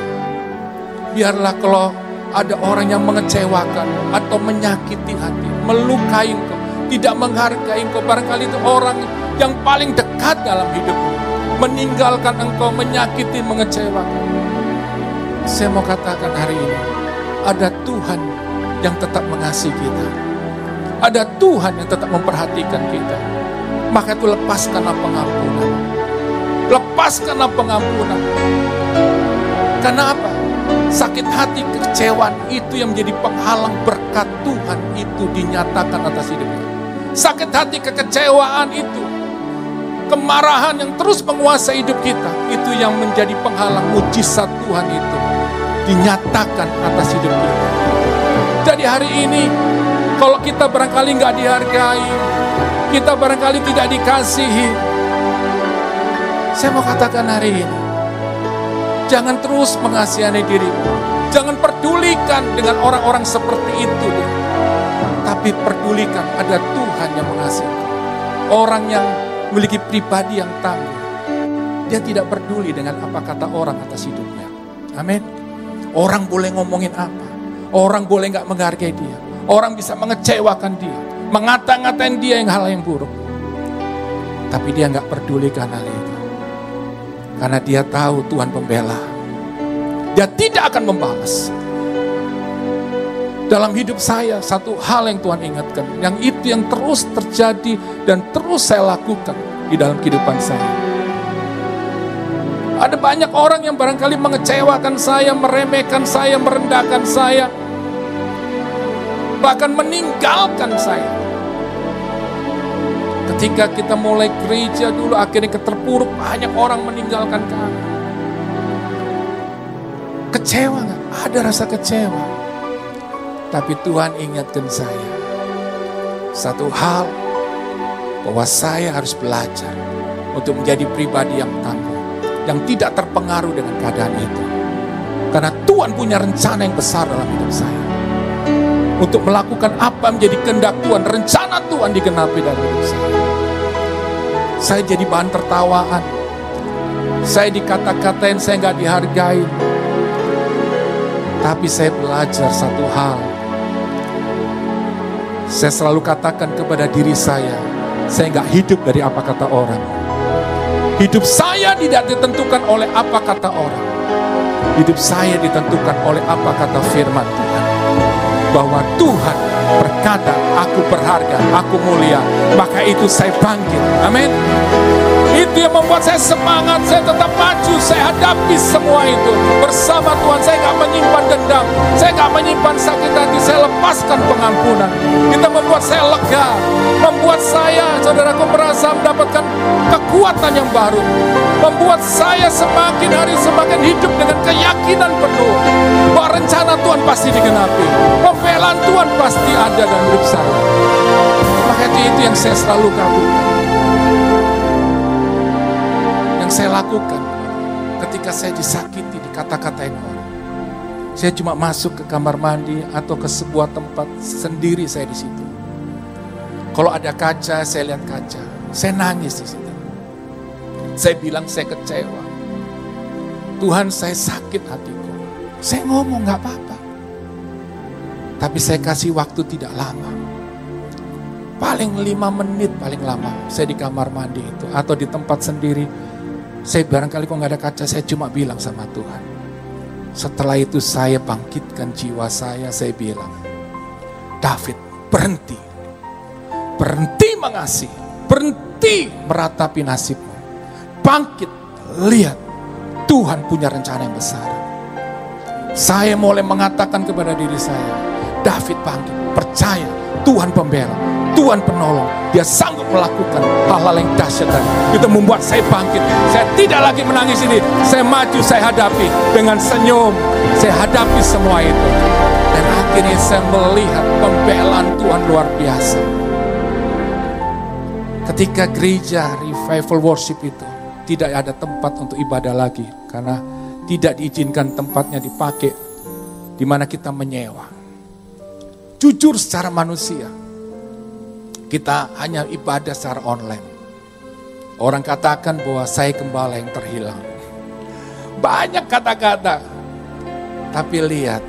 biarlah kalau ada orang yang mengecewakan atau menyakiti hati, melukai engkau, tidak menghargai engkau, barangkali itu orang yang paling dekat dalam hidupmu, meninggalkan engkau, menyakiti, mengecewakan. Saya mau katakan hari ini, ada Tuhan yang tetap mengasihi kita. Ada Tuhan yang tetap memperhatikan kita. Maka itu lepaskanlah pengampunan. Lepaskanlah pengampunan. Karena apa? Sakit hati, kekecewaan itu yang menjadi penghalang berkat Tuhan itu dinyatakan atas hidupnya. Sakit hati, kekecewaan itu, kemarahan yang terus menguasai hidup kita, itu yang menjadi penghalang mujizat Tuhan itu dinyatakan atas hidup kita. Jadi hari ini, kalau kita barangkali nggak dihargai, kita barangkali tidak dikasihi, saya mau katakan hari ini, jangan terus mengasihani dirimu. Jangan pedulikan dengan orang-orang seperti itu. Tapi pedulikan ada Tuhan yang mengasihi. Orang yang memiliki pribadi yang tangguh. Dia tidak peduli dengan apa kata orang atas hidupnya. Amin. Orang boleh ngomongin apa. Orang boleh nggak menghargai dia. Orang bisa mengecewakan dia. Mengata-ngatain dia yang hal yang buruk. Tapi dia nggak pedulikan hal itu. Karena dia tahu Tuhan pembela. Dia tidak akan membalas. Dalam hidup saya, satu hal yang Tuhan ingatkan. Yang itu yang terus terjadi dan terus saya lakukan di dalam kehidupan saya. Ada banyak orang yang barangkali mengecewakan saya, meremehkan saya, merendahkan saya. Bahkan meninggalkan saya. Ketika kita mulai gereja dulu, akhirnya terpuruk, banyak orang meninggalkan kami. Kecewa gak? Ada rasa kecewa. Tapi Tuhan ingatkan saya satu hal, bahwa saya harus belajar untuk menjadi pribadi yang tangguh, yang tidak terpengaruh dengan keadaan itu. Karena Tuhan punya rencana yang besar dalam hidup saya. untuk melakukan apa menjadi kehendak Tuhan, rencana Tuhan digenapi dalam hidup saya. Saya jadi bahan tertawaan. Saya dikata-katain, saya nggak dihargai. Tapi saya belajar satu hal. Saya selalu katakan kepada diri saya nggak hidup dari apa kata orang. Hidup saya tidak ditentukan oleh apa kata orang. Hidup saya ditentukan oleh apa kata firman Tuhan. Bahwa Tuhan berkata, aku berharga, aku mulia, maka itu saya bangkit. Amin. Itu yang membuat saya semangat, saya tetap maju, saya hadapi semua itu. Bersama Tuhan, saya gak menyimpan dendam, saya gak menyimpan sakit hati, saya lepaskan pengampunan. Itu membuat saya lega, membuat saya, saudaraku, merasa mendapatkan kekuatan yang baru. Membuat saya semakin hari semakin hidup dengan keyakinan penuh bahwa rencana Tuhan pasti digenapi, pembelaan Tuhan pasti ada dalam hidup saya. Maka itu yang saya selalu kagumi, yang saya lakukan ketika saya disakiti, dikata-katain orang. Saya cuma masuk ke kamar mandi atau ke sebuah tempat sendiri, saya di situ. Kalau ada kaca, saya lihat kaca, saya nangis di situ. Saya bilang saya kecewa. Tuhan, saya sakit hatiku. Saya ngomong gak apa-apa. Tapi saya kasih waktu tidak lama. Paling 5 menit paling lama. Saya di kamar mandi itu. Atau di tempat sendiri. Saya barangkali kok gak ada kaca, saya cuma bilang sama Tuhan. Setelah itu saya bangkitkan jiwa saya bilang, David, berhenti. Berhenti mengasihi. Berhenti meratapi nasibmu. Bangkit, lihat, Tuhan punya rencana yang besar. Saya mulai mengatakan kepada diri saya, David bangkit, percaya, Tuhan pembela, Tuhan penolong, Dia sanggup melakukan hal-hal yang dahsyat. Itu membuat saya bangkit. Saya tidak lagi menangis ini, saya maju, saya hadapi dengan senyum, saya hadapi semua itu. Dan akhirnya saya melihat pembelaan Tuhan luar biasa. Ketika gereja revival worship itu tidak ada tempat untuk ibadah lagi karena tidak diizinkan tempatnya dipakai, di mana kita menyewa. Jujur secara manusia, kita hanya ibadah secara online. Orang katakan bahwa saya gembala yang terhilang. Banyak kata-kata, tapi lihat,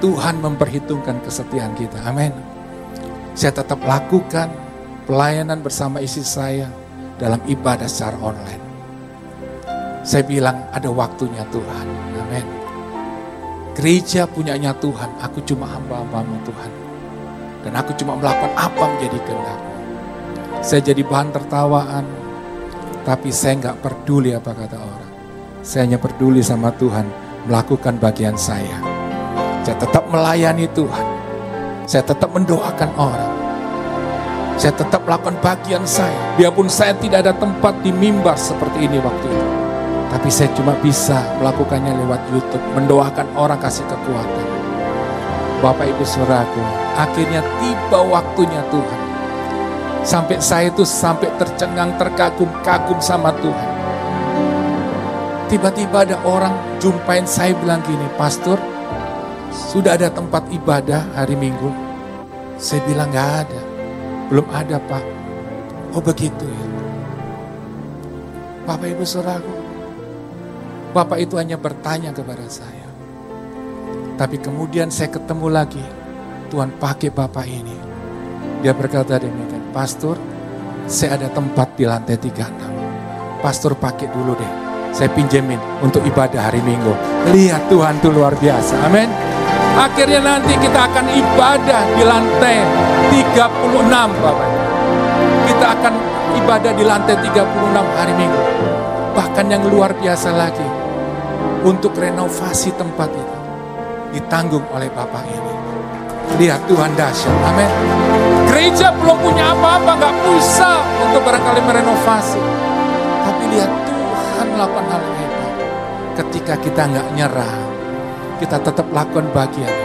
Tuhan memperhitungkan kesetiaan kita. Amin. Saya tetap lakukan pelayanan bersama istri saya dalam ibadah secara online. Saya bilang ada waktunya Tuhan. Amin. Gereja punyanya Tuhan. Aku cuma hamba-hambamu Tuhan. Dan aku cuma melakukan apa menjadi kehendak-Mu. Saya jadi bahan tertawaan. Tapi saya gak peduli apa kata orang. Saya hanya peduli sama Tuhan. Melakukan bagian saya. Saya tetap melayani Tuhan. Saya tetap mendoakan orang. Saya tetap melakukan bagian saya. Biarpun saya tidak ada tempat di mimbar seperti ini waktu itu. Tapi saya cuma bisa melakukannya lewat YouTube. Mendoakan orang, kasih kekuatan. Bapak Ibu Saudaraku, akhirnya tiba waktunya Tuhan. Sampai saya itu sampai tercengang, terkagum-kagum sama Tuhan. Tiba-tiba ada orang jumpain saya bilang gini, Pastor, sudah ada tempat ibadah hari Minggu? Saya bilang gak ada. Belum ada Pak. Oh begitu ya. Bapak Ibu Saudaraku, Bapak itu hanya bertanya kepada saya. Tapi kemudian saya ketemu lagi. Tuhan pakai Bapak ini. Dia berkata demikian, Pastor, saya ada tempat di lantai 36. Pastor pakai dulu deh. Saya pinjemin untuk ibadah hari Minggu. Lihat Tuhan itu luar biasa. Amin. Akhirnya nanti kita akan ibadah di lantai 36 Bapak. Kita akan ibadah di lantai 36 hari Minggu. Bahkan yang luar biasa lagi, untuk renovasi tempat itu ditanggung oleh Bapak ini. Lihat Tuhan dahsyat, amin. Gereja belum punya apa-apa, gak bisa untuk barangkali merenovasi. Tapi lihat Tuhan melakukan hal yang hebat. Ketika kita gak nyerah, kita tetap lakukan bagian,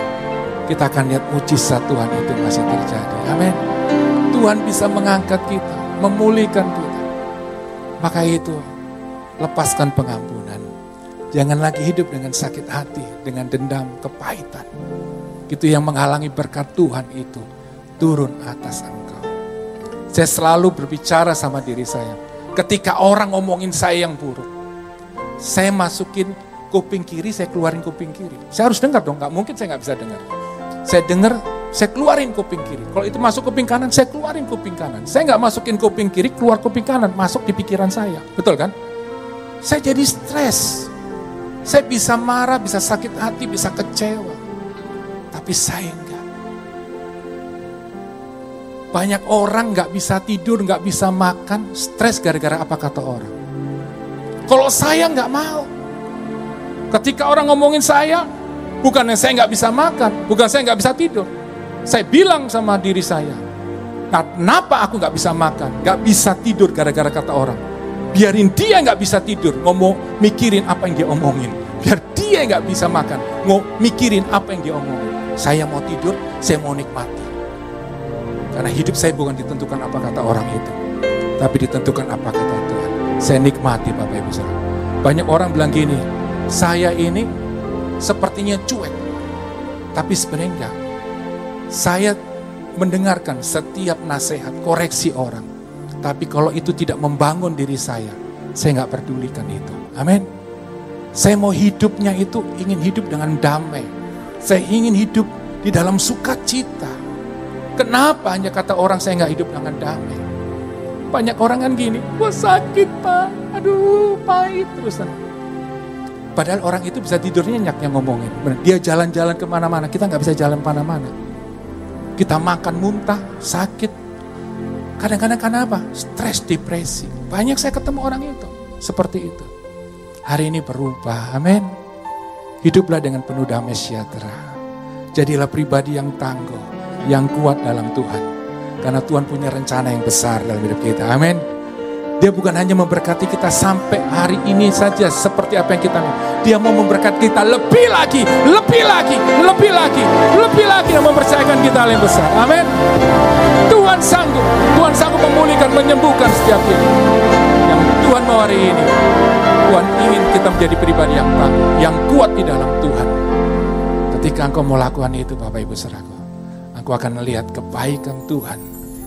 kita akan lihat mujizat Tuhan itu masih terjadi. Amin. Tuhan bisa mengangkat kita, memulihkan kita. Maka itu, lepaskan pengampunan. Jangan lagi hidup dengan sakit hati, dengan dendam, kepahitan. Gitu yang menghalangi berkat Tuhan itu turun atas engkau. Saya selalu berbicara sama diri saya. Ketika orang ngomongin saya yang buruk, saya masukin kuping kiri, saya keluarin kuping kiri. Saya harus dengar dong, gak mungkin saya gak bisa dengar. Saya dengar, saya keluarin kuping kiri. Kalau itu masuk kuping kanan, saya keluarin kuping kanan. Saya gak masukin kuping kiri, keluar kuping kanan, masuk di pikiran saya. Betul kan? Saya jadi stres. Saya bisa marah, bisa sakit hati, bisa kecewa. Tapi saya enggak. Banyak orang gak bisa tidur, gak bisa makan, stres gara-gara apa kata orang. Kalau saya gak mau. Ketika orang ngomongin saya, bukannya saya gak bisa makan, bukan saya gak bisa tidur. Saya bilang sama diri saya, kenapa aku gak bisa makan, gak bisa tidur gara-gara kata orang. Biarin dia gak bisa tidur, ngomong mikirin apa yang dia omongin. Biar dia gak bisa makan, mikirin apa yang dia omongin. Saya mau tidur, saya mau nikmati. Karena hidup saya bukan ditentukan apa kata orang itu, tapi ditentukan apa kata Tuhan. Saya nikmati Bapak Ibu Saudara. Banyak orang bilang gini, saya ini sepertinya cuek, tapi sebenarnya enggak. Saya mendengarkan setiap nasihat, koreksi orang, tapi kalau itu tidak membangun diri saya enggak pedulikan itu. Amin. Saya mau hidupnya itu ingin hidup dengan damai. Saya ingin hidup di dalam sukacita. Kenapa hanya kata orang saya nggak hidup dengan damai? Banyak orang kan gini, gua sakit Pak, aduh pahit terusan. Padahal orang itu bisa tidur nyenyak yang ngomongin. Dia jalan-jalan kemana-mana, kita nggak bisa jalan kemana-mana. Kita makan muntah, sakit. Kadang-kadang kenapa? Stres, depresi. Banyak saya ketemu orang itu, seperti itu. Hari ini berubah, amin. Hiduplah dengan penuh damai sejahtera. Jadilah pribadi yang tangguh, yang kuat dalam Tuhan. Karena Tuhan punya rencana yang besar dalam hidup kita. Amin. Dia bukan hanya memberkati kita sampai hari ini saja seperti apa yang kita mau. Dia mau memberkati kita lebih lagi, lebih lagi, lebih lagi, lebih lagi, dan mempercayakan kita hal yang besar. Amin. Tuhan sanggup memulihkan, menyembuhkan setiap kita. Yang Tuhan mau hari ini, Tuhan ingin kita menjadi pribadi yang tangguh, yang kuat di dalam Tuhan. Ketika engkau mau lakukan itu Bapak Ibu Saudaraku, engkau akan melihat kebaikan Tuhan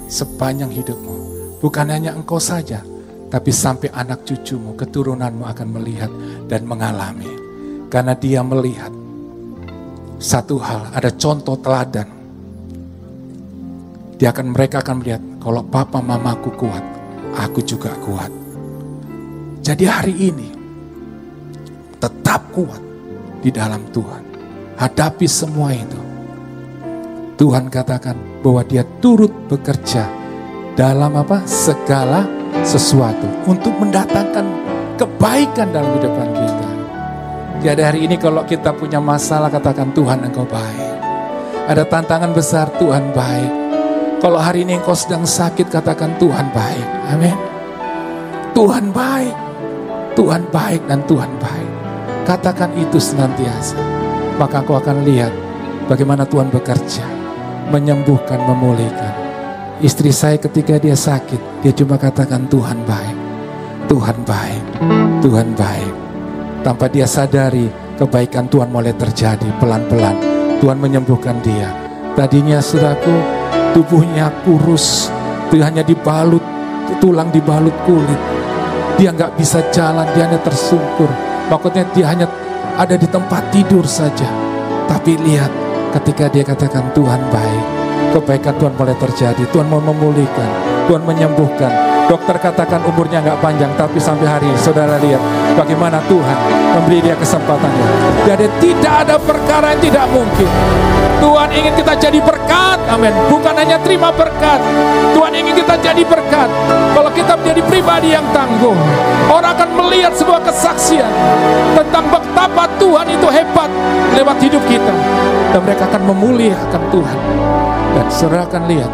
sepanjang hidupmu. Bukan hanya engkau saja, tapi sampai anak cucumu, keturunanmu akan melihat dan mengalami. Karena dia melihat satu hal, ada contoh teladan. Mereka akan melihat, kalau papa mamaku kuat, aku juga kuat. Jadi hari ini, tetap kuat di dalam Tuhan. Hadapi semua itu. Tuhan katakan bahwa dia turut bekerja dalam segala sesuatu untuk mendatangkan kebaikan dalam kehidupan kita. Jadi hari ini kalau kita punya masalah, katakan Tuhan engkau baik. Ada tantangan besar, Tuhan baik. Kalau hari ini engkau sedang sakit, katakan Tuhan baik. Amin. Tuhan baik. Tuhan baik dan Tuhan baik. Katakan itu senantiasa. Maka engkau akan lihat bagaimana Tuhan bekerja, menyembuhkan, memulihkan. Istri saya ketika dia sakit, dia cuma katakan Tuhan baik, Tuhan baik, Tuhan baik. Tanpa dia sadari, kebaikan Tuhan mulai terjadi pelan-pelan. Tuhan menyembuhkan dia. Tadinya saudaraku, tubuhnya kurus, dia hanya dibalut, tulang dibalut kulit. Dia nggak bisa jalan, dia hanya tersungkur. Maksudnya dia hanya ada di tempat tidur saja. Tapi lihat, ketika dia katakan Tuhan baik, kebaikan Tuhan mulai terjadi. Tuhan mau memulihkan, Tuhan menyembuhkan. Dokter katakan umurnya nggak panjang, tapi sampai hari ini saudara lihat bagaimana Tuhan memberi dia kesempatannya. Jadi tidak ada perkara yang tidak mungkin. Tuhan ingin kita jadi berkat, amin. Bukan hanya terima berkat, Tuhan ingin kita jadi berkat. Kalau kita menjadi pribadi yang tangguh, orang akan melihat sebuah kesaksian tentang betapa Tuhan itu hebat lewat hidup kita. Dan mereka akan memuliakan Tuhan. Dan saudara akan lihat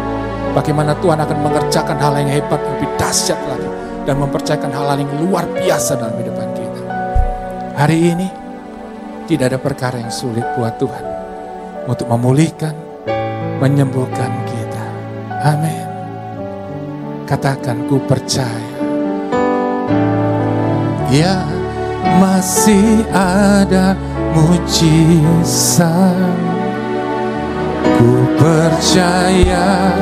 bagaimana Tuhan akan mengerjakan hal yang hebat, lebih dahsyat lagi, dan mempercayakan hal-hal yang luar biasa dalam kehidupan kita. Hari ini tidak ada perkara yang sulit buat Tuhan untuk memulihkan, menyembuhkan kita. Amin. Katakan, ku percaya. Ya, masih ada mujizat Ku percaya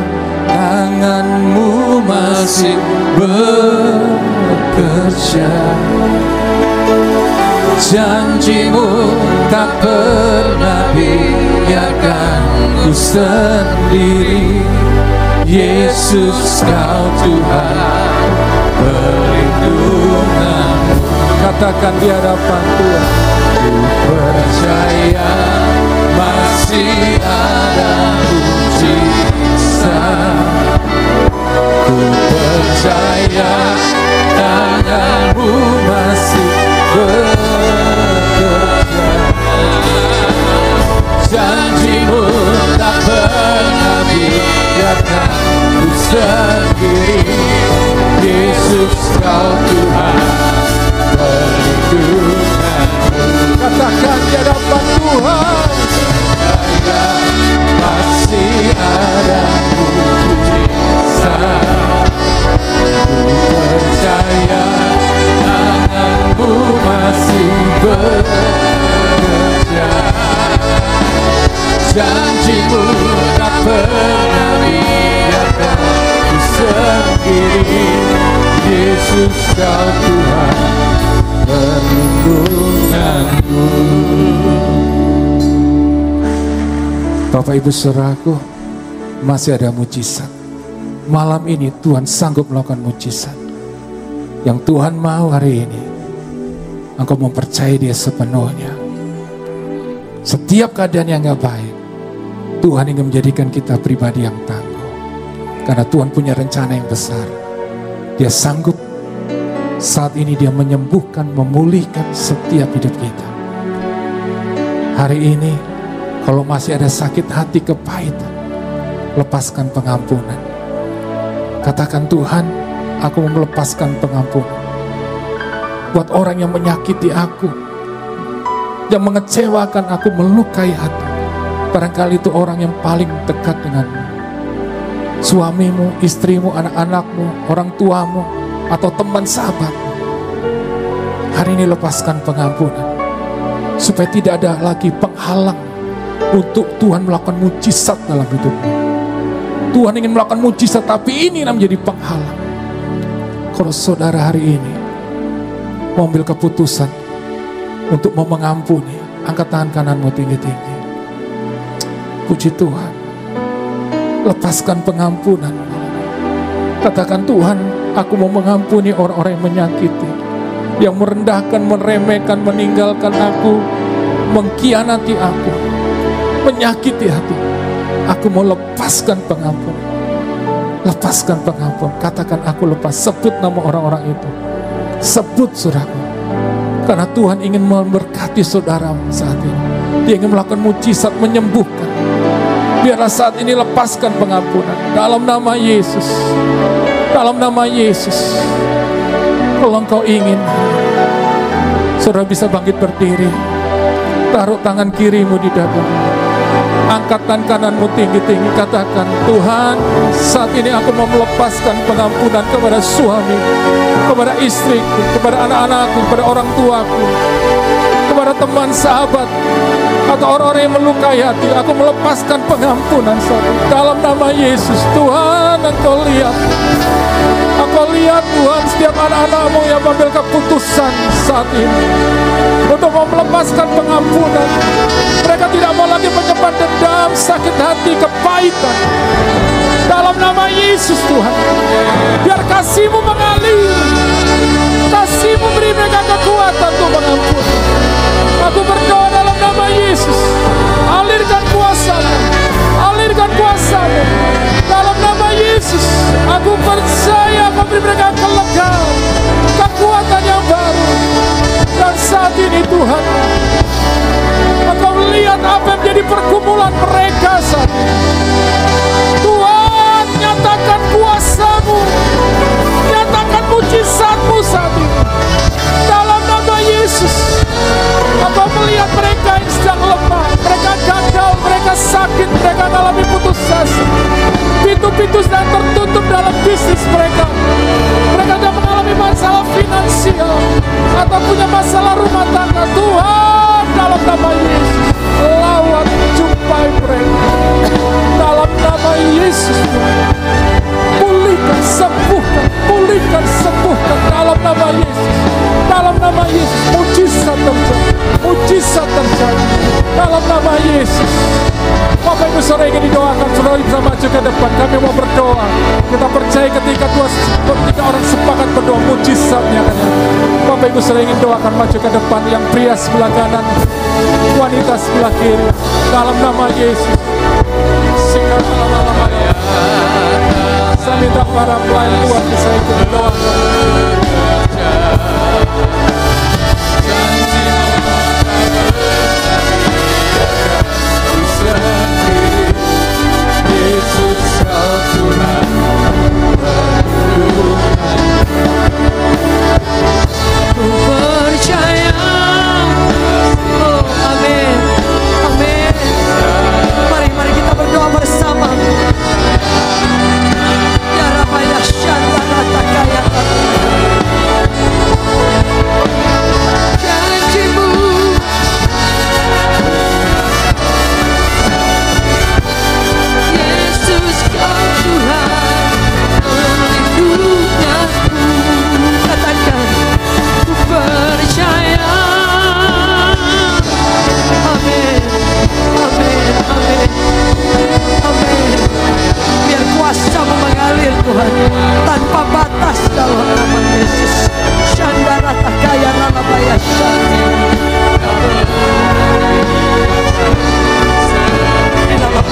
tangan-Mu masih bekerja. Janji-Mu tak pernah biarkan ku sendiri. Yesus, Kau Tuhan perlindungan. Katakan di hadapan Tuhan, ku percaya masih ada mujizat. Ku percaya tangan-Mu masih bekerja. Janji-Mu tak pernah biarkan ku sendiri. Yesus, Kau Tuhan perlindungan-Mu. Katakan di hadapan Tuhan, masih ada mujizat. Ku percaya tangan-Mu masih bekerja. Janji-Mu tak pernah biarkan ku sendiri. Yesus, Kau Tuhan perlindungan-Mu. Bapak Ibu Saudaraku, masih ada mujizat. Malam ini Tuhan sanggup melakukan mujizat. Yang Tuhan mau hari ini, engkau mempercayai Dia sepenuhnya. Setiap keadaan yang gak baik, Tuhan ingin menjadikan kita pribadi yang tangguh. Karena Tuhan punya rencana yang besar. Dia sanggup saat ini Dia menyembuhkan, memulihkan setiap hidup kita. Hari ini, kalau masih ada sakit hati, kepahitan, lepaskan pengampunan. Katakan, Tuhan, aku mau melepaskan pengampunan. Buat orang yang menyakiti aku, yang mengecewakan aku, melukai hati. Barangkali itu orang yang paling dekat denganmu. Suamimu, istrimu, anak-anakmu, orang tuamu, atau teman sahabatmu. Hari ini lepaskan pengampunan. Supaya tidak ada lagi penghalang untuk Tuhan melakukan mujizat dalam hidupmu. Tuhan ingin melakukan mujizat, tapi ini yang menjadi penghalang. Kalau saudara hari ini mau ambil keputusan untuk mau mengampuni, angkat tangan kananmu tinggi-tinggi. Puji Tuhan. Lepaskan pengampunan. Katakan, Tuhan, aku mau mengampuni orang-orang yang menyakiti, yang merendahkan, meremehkan, meninggalkan aku, mengkhianati aku, menyakiti hati. Aku mau lepaskan pengampunan. Lepaskan pengampunan. Katakan, aku lepas. Sebut nama orang-orang itu. Sebut, saudaraku. Karena Tuhan ingin memberkati saudaramu saat ini. Dia ingin melakukan mujizat, menyembuhkan. Biarlah saat ini lepaskan pengampunan. Dalam nama Yesus. Dalam nama Yesus. Kalau engkau ingin, saudara bisa bangkit berdiri. Taruh tangan kirimu di dadamu. Angkat tangan kananmu tinggi-tinggi. Katakan, Tuhan, saat ini aku mau melepaskan pengampunan kepada suami, kepada istriku, kepada anak-anakku, kepada orang tuaku, kepada teman sahabat, atau orang-orang yang melukai hati. Aku melepaskan pengampunan saat ini. Dalam nama Yesus. Tuhan, Engkau lihat. Engkau lihat, Tuhan, setiap anak-anakmu yang mengambil keputusan saat ini untuk mau melepaskan pengampunan. Mereka tidak mau lagi menyimpan dendam, sakit hati, kepahitan. Dalam nama Yesus, Tuhan, biar kasih-Mu mengalir. Kasih-Mu beri mereka kekuatan untuk mengampuni. Aku berdoa dalam nama Yesus. Alirkan kuasa-Mu. Alirkan kuasa-Mu. Dalam nama Yesus. Aku percaya Kau beri mereka kelegaan, kekuatan yang baru. Dan saat ini, Tuhan, Engkau melihat apa yang menjadi pergumulan mereka saat ini. Tuhan, nyatakan kuasa-Mu. Nyatakan mujizat-Mu saat ini. Dalam nama Yesus. Engkau melihat mereka yang sedang lemah, mereka gagal, mereka sakit, mereka mengalami putus asa. Pintu-pintu sedang tertutup dalam bisnis mereka. Mereka sedang mengalami masalah finansial atau punya masalah rumah tangga. Tuhan, dalam nama Yesus, lawat, jumpai mereka. dalam nama Yesus. Pulihkan, sembuhkan, pulihkan, sembuhkan dalam nama Yesus. Dalam nama Yesus, mujizat terjadi, mujizat terjadi dalam nama Yesus. Bapak Ibu Saudara ingin didoakan, saudara bisa maju ke depan. Kami mau berdoa. Kita percaya ketika orang sepakat berdoa, mujizatnya akan ada. Bapak Ibu Saudara ingin doakan, maju ke depan. Yang pria sebelah kanan, wanita sebelah kiri, dalam nama Yesus. Saya minta para pelayan Tuhan bisa ikut berdoakan. Tuhan, tanpa batas dalam nama Yesus. Shandara takaya ralabaya shanti. Di dalam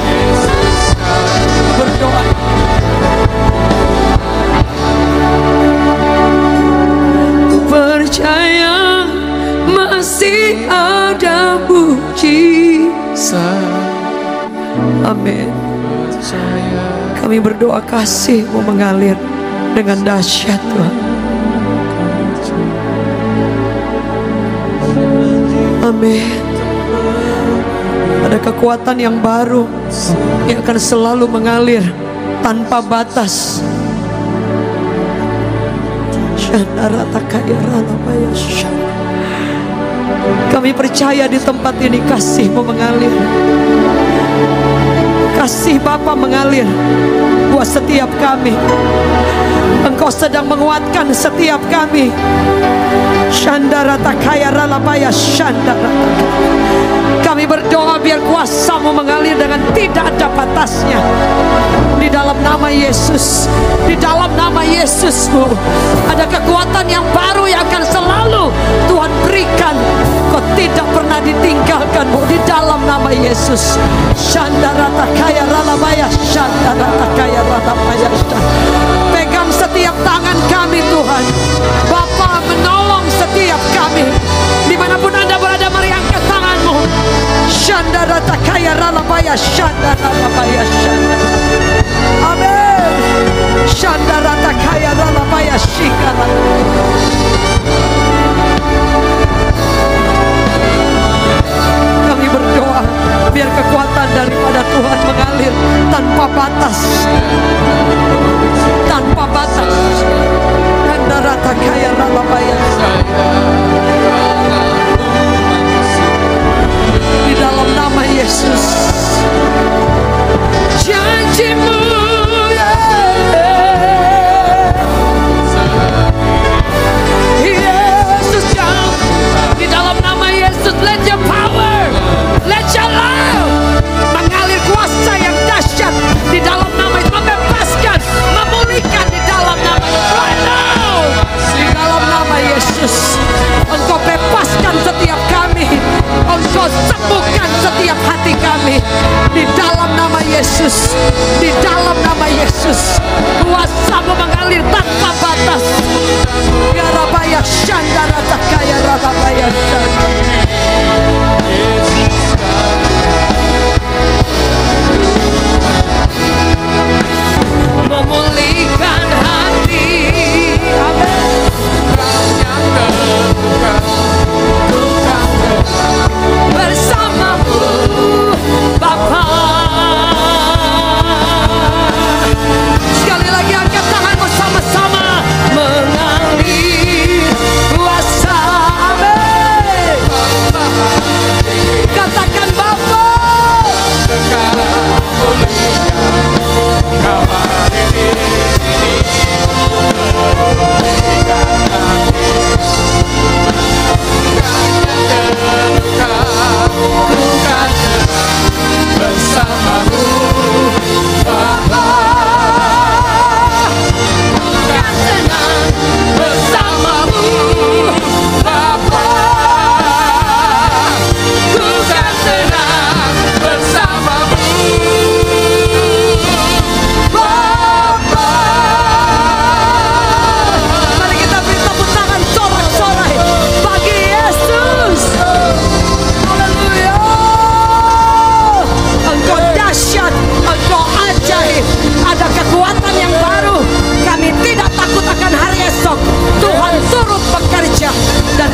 Yesus berdoa. Percaya masih ada mujizat. Amin. Kami berdoa kasih-Mu mengalir dengan dahsyat Tuhan. Amin. Ada kekuatan yang baru yang akan selalu mengalir tanpa batas. Kami percaya di tempat ini kasih-Mu mengalir. Kasih Bapa mengalir buat setiap kami. Engkau sedang menguatkan setiap kami. Shandara takaya ralabaya shandara. Kami berdoa biar kuasa-Mu mengalir dengan tidak ada batasnya. Di dalam nama Yesus, di dalam nama Yesus-Mu ada kekuatan yang baru yang akan selalu Tuhan berikan. Kau tidak pernah ditinggalkan-Mu di dalam nama Yesus. Shandara takaya ralabaya shandara takaya ralabaya. Pegang setiap tangan kami Tuhan. Bapa menolong setiap kami. Dimanapun Anda berada, mari angkat tangan-Mu. Shandara takaya ralabaya shandara ralabaya shandara. Amin. Shandara takaya ralabaya shikara. Kami berdoa biar kekuatan daripada Tuhan mengalir tanpa batas.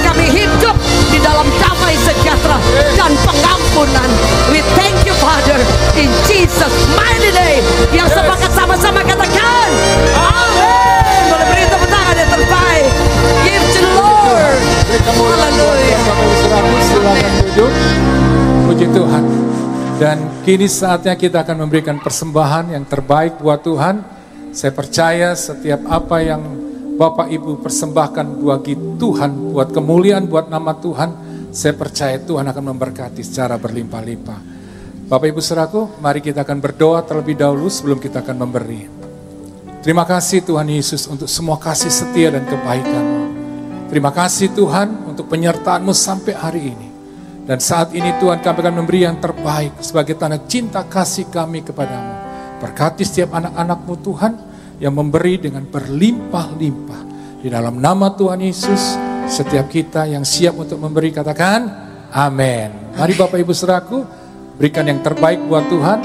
kami hidup di dalam damai sejahtera dan pengampunan. We thank you Father in Jesus mighty name. Yang sepakat sama-sama katakan amin. Boleh beri tepuk tangan yang terbaik. Give to the Lord. Haleluya. Silakan duduk. Puji Tuhan. Dan kini saatnya kita akan memberikan persembahan yang terbaik buat Tuhan. Saya percaya setiap apa yang Bapak Ibu persembahkan bagi Tuhan, buat kemuliaan, buat nama Tuhan, saya percaya Tuhan akan memberkati secara berlimpah-limpah. Bapak Ibu saudaraku, mari kita akan berdoa terlebih dahulu sebelum kita akan memberi. Terima kasih Tuhan Yesus untuk semua kasih setia dan kebaikan-Mu. Terima kasih Tuhan untuk penyertaan-Mu sampai hari ini. Dan saat ini Tuhan kami akan memberi yang terbaik sebagai tanda cinta kasih kami kepadamu. Berkati setiap anak-anak-Mu Tuhan yang memberi dengan berlimpah-limpah. Di dalam nama Tuhan Yesus, setiap kita yang siap untuk memberi katakan amin. Mari Bapak Ibu saudaraku, berikan yang terbaik buat Tuhan.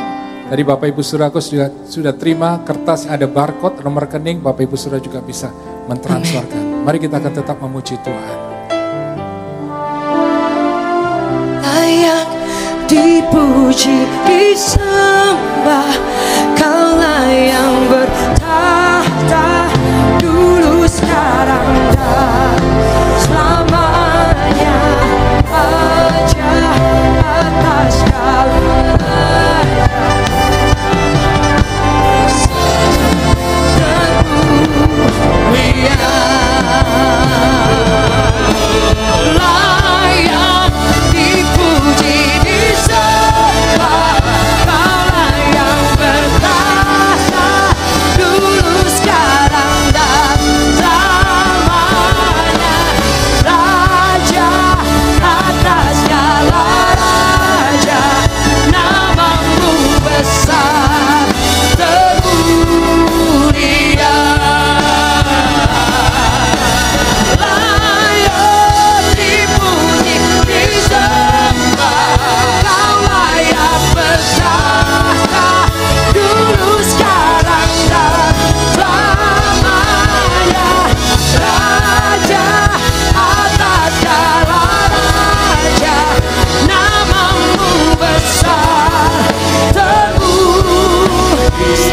Tadi Bapak Ibu saudaraku sudah terima kertas yang ada barcode, nomor rekening. Bapak Ibu saudara juga bisa mentransferkan. Mari kita akan tetap memuji Tuhan. Layak dipuji, disembah, Kaulah yang bertahta dulu, sekarang dan selamanya. Raja atas segala layak dipuji, disembah, Kaulah yang bertahta dulu, sekarang dan selamanya. Raja atas segala raja, namamu besar termulia.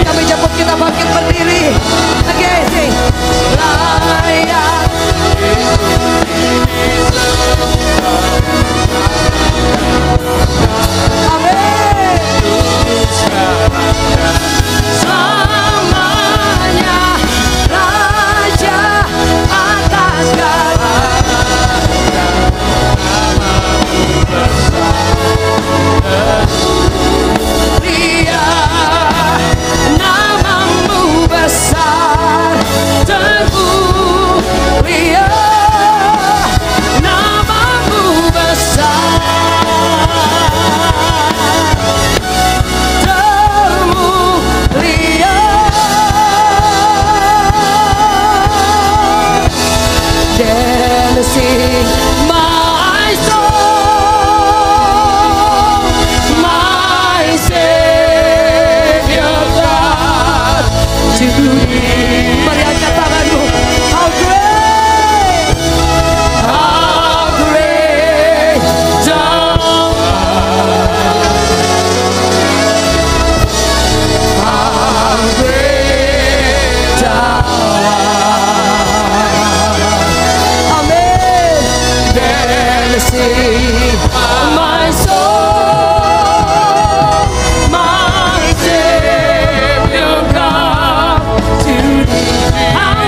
Kami jemput, kita bangkit berdiri. Oke, sing. Layak amin. Selamanya Raja atas segala Dia namamu besar termulia, namamu besar termulia. Then sing my soul, my Savior God, to thee. Mari angkat tanganmu. How great thou art. How great thou art. Amen. Then sing my soul, my Savior God, to thee. How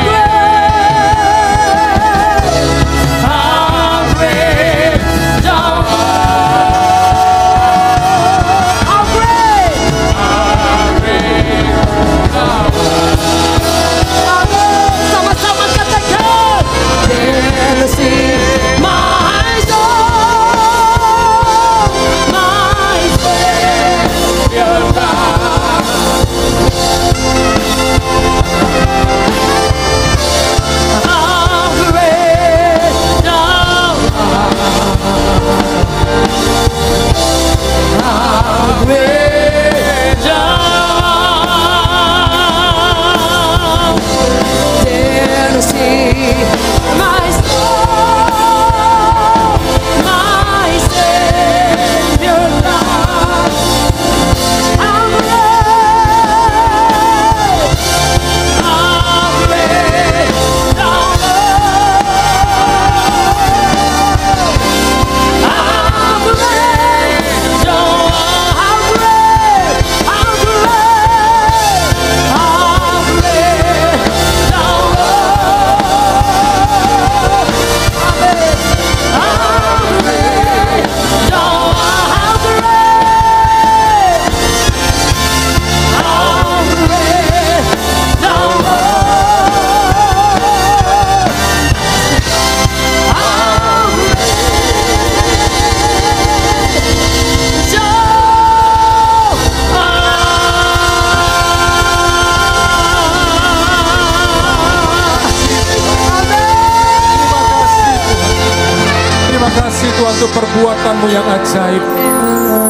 untuk perbuatan-Mu yang ajaib.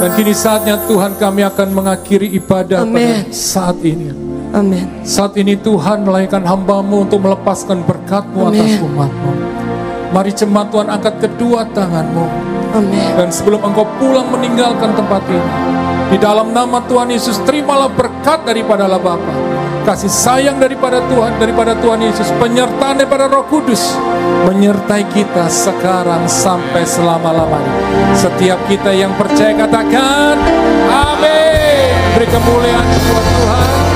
Dan kini saatnya Tuhan kami akan mengakhiri ibadah pada saat ini. Amin. Saat ini Tuhan melayakkan hamba-Mu untuk melepaskan berkat-Mu atas umat-Mu. Mari jemaat Tuhan angkat kedua tangan-Mu. Amin. Dan sebelum Engkau pulang meninggalkan tempat ini, di dalam nama Tuhan Yesus, terimalah berkat daripada Allah Bapa, kasih sayang daripada Tuhan Yesus, penyertaan daripada Roh Kudus menyertai kita sekarang sampai selama-lamanya. Setiap kita yang percaya katakan amin. Beri kemuliaan buat Tuhan.